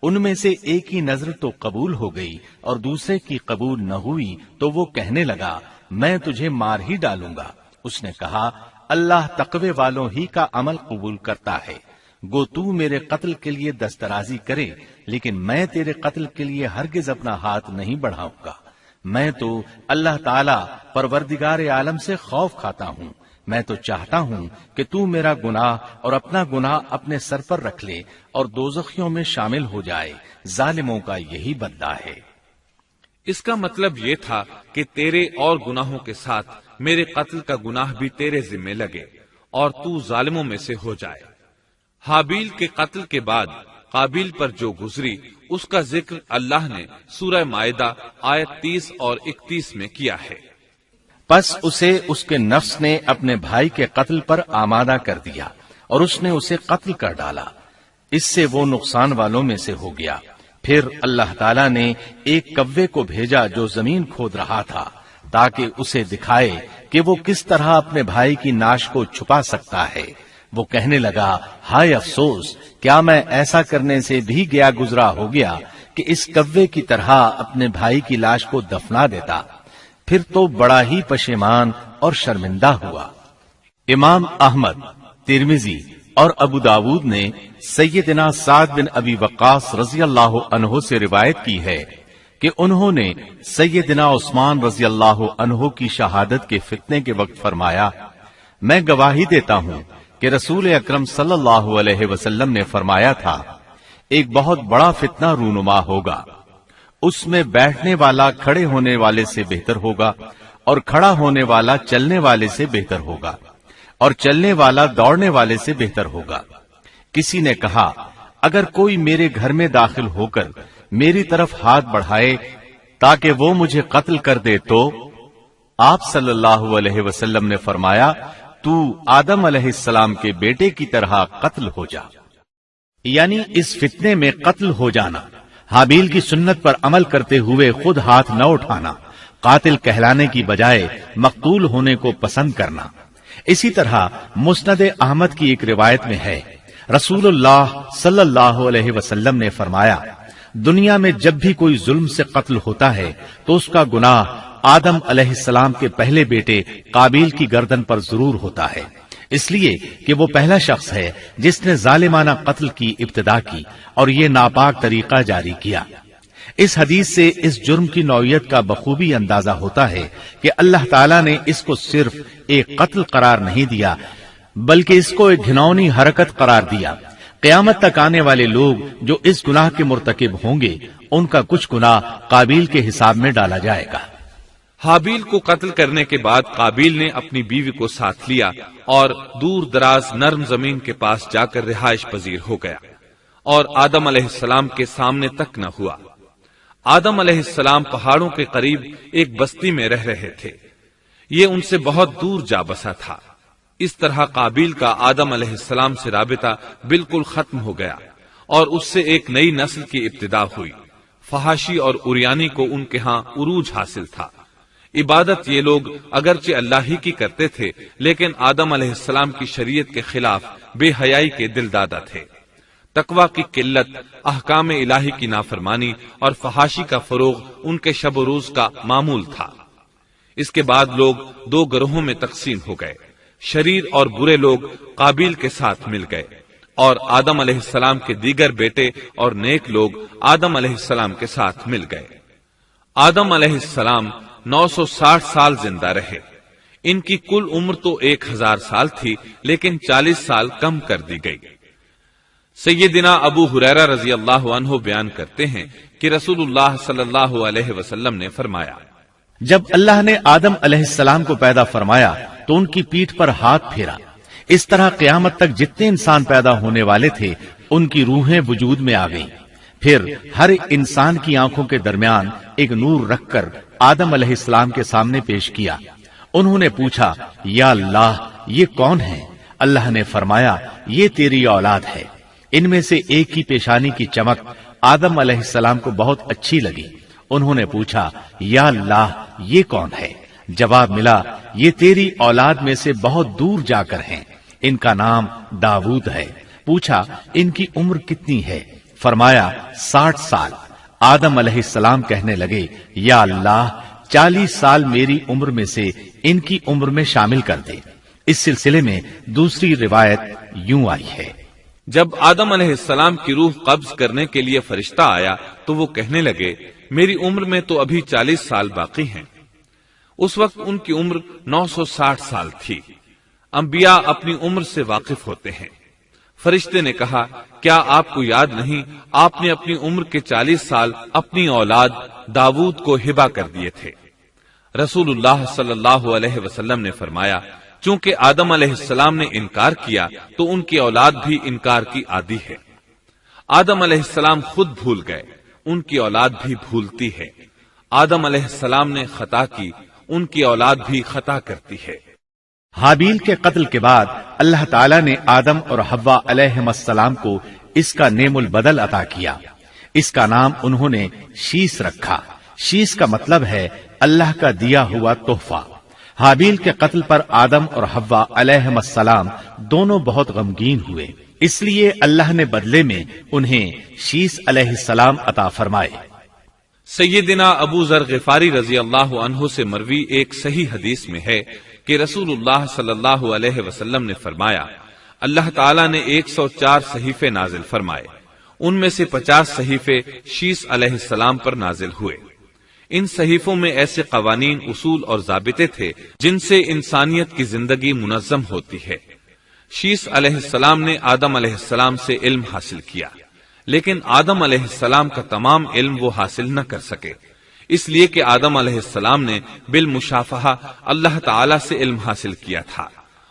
ان میں سے ایک کی نذر تو قبول ہو گئی اور دوسرے کی قبول نہ ہوئی تو وہ کہنے لگا، میں تجھے مار ہی ڈالوں گا۔ اس نے کہا، اللہ تقوی والوں ہی کا عمل قبول کرتا ہے، گو تو میرے قتل کے لیے دسترازی کرے، لیکن میں تیرے قتل کے لیے ہرگز اپنا ہاتھ نہیں بڑھاؤں گا۔ میں تو اللہ تعالی پروردگار عالم سے خوف کھاتا ہوں۔ میں تو چاہتا ہوں کہ تو میرا گناہ اور اپنا گناہ اپنے سر پر رکھ لے اور دوزخیوں میں شامل ہو جائے۔ ظالموں کا یہی بدلہ ہے۔ اس کا مطلب یہ تھا کہ تیرے اور گناہوں کے ساتھ میرے قتل کا گناہ بھی تیرے ذمہ لگے اور تو ظالموں میں سے ہو جائے۔ حابیل کے قتل کے بعد قابیل پر جو گزری اس کا ذکر اللہ نے سورہ مائدہ آیت 30 اور 31 میں کیا ہے۔ پس اسے اس کے نفس نے اپنے بھائی کے قتل پر آمادہ کر دیا اور اس نے اسے قتل کر ڈالا، اس سے وہ نقصان والوں میں سے ہو گیا۔ پھر اللہ تعالیٰ نے ایک کوے کو بھیجا جو زمین کھود رہا تھا تاکہ اسے دکھائے کہ وہ کس طرح اپنے بھائی کی ناش کو چھپا سکتا ہے۔ وہ کہنے لگا، ہائے افسوس، کیا میں ایسا کرنے سے بھی گیا گزرا ہو گیا کہ اس کوے کی طرح اپنے بھائی کی لاش کو دفنا دیتا۔ پھر تو بڑا ہی پشیمان اور شرمندہ ہوا۔ امام احمد، ترمذی اور ابو داود نے سیدنا سعد بن ابی وقاص رضی اللہ عنہ سے روایت کی ہے کہ انہوں نے سیدنا عثمان رضی اللہ عنہ کی شہادت کے فتنے کے وقت فرمایا، میں گواہی دیتا ہوں کہ رسول اکرم صلی اللہ علیہ وسلم نے فرمایا تھا، ایک بہت بڑا فتنہ رونما ہوگا، اس میں بیٹھنے والا کھڑے ہونے والے سے بہتر ہوگا اور کھڑا ہونے والا چلنے والے سے بہتر ہوگا اور چلنے والا دوڑنے والے سے بہتر ہوگا۔ کسی نے کہا، اگر کوئی میرے گھر میں داخل ہو کر میری طرف ہاتھ بڑھائے تاکہ وہ مجھے قتل کر دے تو آپ صلی اللہ علیہ وسلم نے فرمایا، تو آدم علیہ السلام کے بیٹے کی طرح قتل ہو جا۔ یعنی اس فتنے میں قتل ہو جانا۔ حابیل کی سنت پر عمل کرتے ہوئے خود ہاتھ نہ اٹھانا، قاتل کہلانے کی بجائے مقتول ہونے کو پسند کرنا۔ اسی طرح مسند احمد کی ایک روایت میں ہے، رسول اللہ صلی اللہ علیہ وسلم نے فرمایا، دنیا میں جب بھی کوئی ظلم سے قتل ہوتا ہے تو اس کا گناہ آدم علیہ السلام کے پہلے بیٹے قابیل کی گردن پر ضرور ہوتا ہے، اس لیے کہ وہ پہلا شخص ہے جس نے ظالمانہ قتل کی ابتدا کی اور یہ ناپاک طریقہ جاری کیا۔ اس حدیث سے اس جرم کی نوعیت کا بخوبی اندازہ ہوتا ہے کہ اللہ تعالیٰ نے اس کو صرف ایک قتل قرار نہیں دیا بلکہ اس کو ایک گھناؤنی حرکت قرار دیا۔ قیامت تک آنے والے لوگ جو اس گناہ کے مرتکب ہوں گے ان کا کچھ گناہ قابیل کے حساب میں ڈالا جائے گا۔ حابیل کو قتل کرنے کے بعد قابیل نے اپنی بیوی کو ساتھ لیا اور دور دراز نرم زمین کے پاس جا کر رہائش پذیر ہو گیا اور آدم علیہ السلام کے سامنے تک نہ ہوا۔ آدم علیہ السلام پہاڑوں کے قریب ایک بستی میں رہ رہے تھے، یہ ان سے بہت دور جا بسا تھا۔ اس طرح قابیل کا آدم علیہ السلام سے رابطہ بالکل ختم ہو گیا اور اس سے ایک نئی نسل کی ابتدا ہوئی۔ فحاشی اور اریانی کو ان کے ہاں عروج حاصل تھا۔ عبادت یہ لوگ اگرچہ اللہ ہی کی کرتے تھے لیکن آدم علیہ السلام کی شریعت کے خلاف بے حیائی کے دل دادا تھے۔ تقوی کی قلت، احکام الہی کی نافرمانی اور فحاشی کا فروغ ان کے شب و روز کا معمول تھا۔ اس کے بعد لوگ دو گروہوں میں تقسیم ہو گئے، شریر اور برے لوگ قابیل کے ساتھ مل گئے اور آدم علیہ السلام کے دیگر بیٹے اور نیک لوگ آدم علیہ السلام کے ساتھ مل گئے۔ آدم علیہ السلام 960 سال زندہ رہے۔ ان کی کل عمر تو 1000 سال تھی لیکن 40 سال کم کر دی گئی۔ سیدنا ابو ہریرہ رضی اللہ عنہ بیان کرتے ہیں کہ رسول اللہ صلی اللہ علیہ وسلم نے فرمایا، جب اللہ نے آدم علیہ السلام کو پیدا فرمایا تو ان کی پیٹھ پر ہاتھ پھیرا، اس طرح قیامت تک جتنے انسان پیدا ہونے والے تھے ان کی روحیں وجود میں آ گئیں۔ پھر ہر انسان کی آنکھوں کے درمیان ایک نور رکھ کر آدم علیہ السلام کے سامنے پیش کیا۔ انہوں نے پوچھا، یا اللہ یہ کون ہے؟ اللہ نے فرمایا، یہ تیری اولاد ہے۔ ان میں سے ایک کی پیشانی کی چمک آدم علیہ السلام کو بہت اچھی لگی۔ انہوں نے پوچھا، یا اللہ یہ کون ہے؟ جواب ملا، یہ تیری اولاد میں سے بہت دور جا کر ہیں، ان کا نام داؤد ہے۔ پوچھا، ان کی عمر کتنی ہے؟ فرمایا 60 سال۔ آدم علیہ السلام کہنے لگے، یا اللہ 40 سال میری عمر میں سے ان کی عمر میں شامل کر دے۔ اس سلسلے میں دوسری روایت یوں آئی ہے، جب آدم علیہ السلام کی روح قبض کرنے کے لیے فرشتہ آیا تو وہ کہنے لگے، میری عمر میں تو ابھی 40 سال باقی ہیں۔ اس وقت ان کی عمر 960 سال تھی۔ انبیاء اپنی عمر سے واقف ہوتے ہیں۔ فرشتے نے کہا، کیا آپ کو یاد نہیں آپ نے اپنی عمر کے 40 سال اپنی اولاد داؤد کو ہبہ کر دیے تھے؟ رسول اللہ صلی اللہ علیہ وسلم نے فرمایا، چونکہ آدم علیہ السلام نے انکار کیا تو ان کی اولاد بھی انکار کی عادی ہے۔ آدم علیہ السلام خود بھول گئے، ان کی اولاد بھی بھولتی ہے۔ آدم علیہ السلام نے خطا کی، ان کی اولاد بھی خطا کرتی ہے۔ حابیل کے قتل کے بعد اللہ تعالیٰ نے آدم اور حوا علیہ السلام کو اس کا نعم البدل عطا کیا۔ اس کا نام انہوں نے شیس رکھا۔ شیس کا مطلب ہے اللہ کا دیا ہوا تحفہ۔ حابیل کے قتل پر آدم اور حوا علیہ السلام دونوں بہت غمگین ہوئے، اس لیے اللہ نے بدلے میں انہیں شیس علیہ السلام عطا فرمائے۔ سیدنا ابو ذر غفاری رضی اللہ عنہ سے مروی ایک صحیح حدیث میں ہے کہ رسول اللہ صلی اللہ علیہ وسلم نے فرمایا، اللہ تعالیٰ نے 104 صحیفے نازل فرمائے، ان میں سے 50 صحیفے شیس علیہ السلام پر نازل ہوئے۔ ان صحیفوں میں ایسے قوانین، اصول اور ضابطے تھے جن سے انسانیت کی زندگی منظم ہوتی ہے۔ شیس علیہ السلام نے آدم علیہ السلام سے علم حاصل کیا، لیکن آدم علیہ السلام کا تمام علم وہ حاصل نہ کر سکے، اس لیے کہ آدم علیہ السلام نے بالمشافہہ اللہ تعالی سے علم حاصل کیا تھا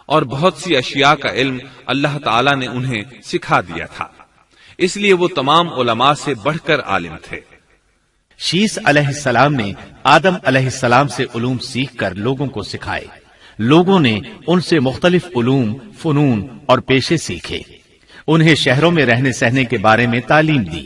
اور بہت سی اشیاء کا علم اللہ تعالی نے انہیں سکھا دیا تھا، اس لیے وہ تمام علماء سے بڑھ کر عالم تھے۔ شیس علیہ السلام نے آدم علیہ السلام سے علوم سیکھ کر لوگوں کو سکھائے۔ لوگوں نے ان سے مختلف علوم، فنون اور پیشے سیکھے۔ انہیں شہروں میں رہنے سہنے کے بارے میں تعلیم دی۔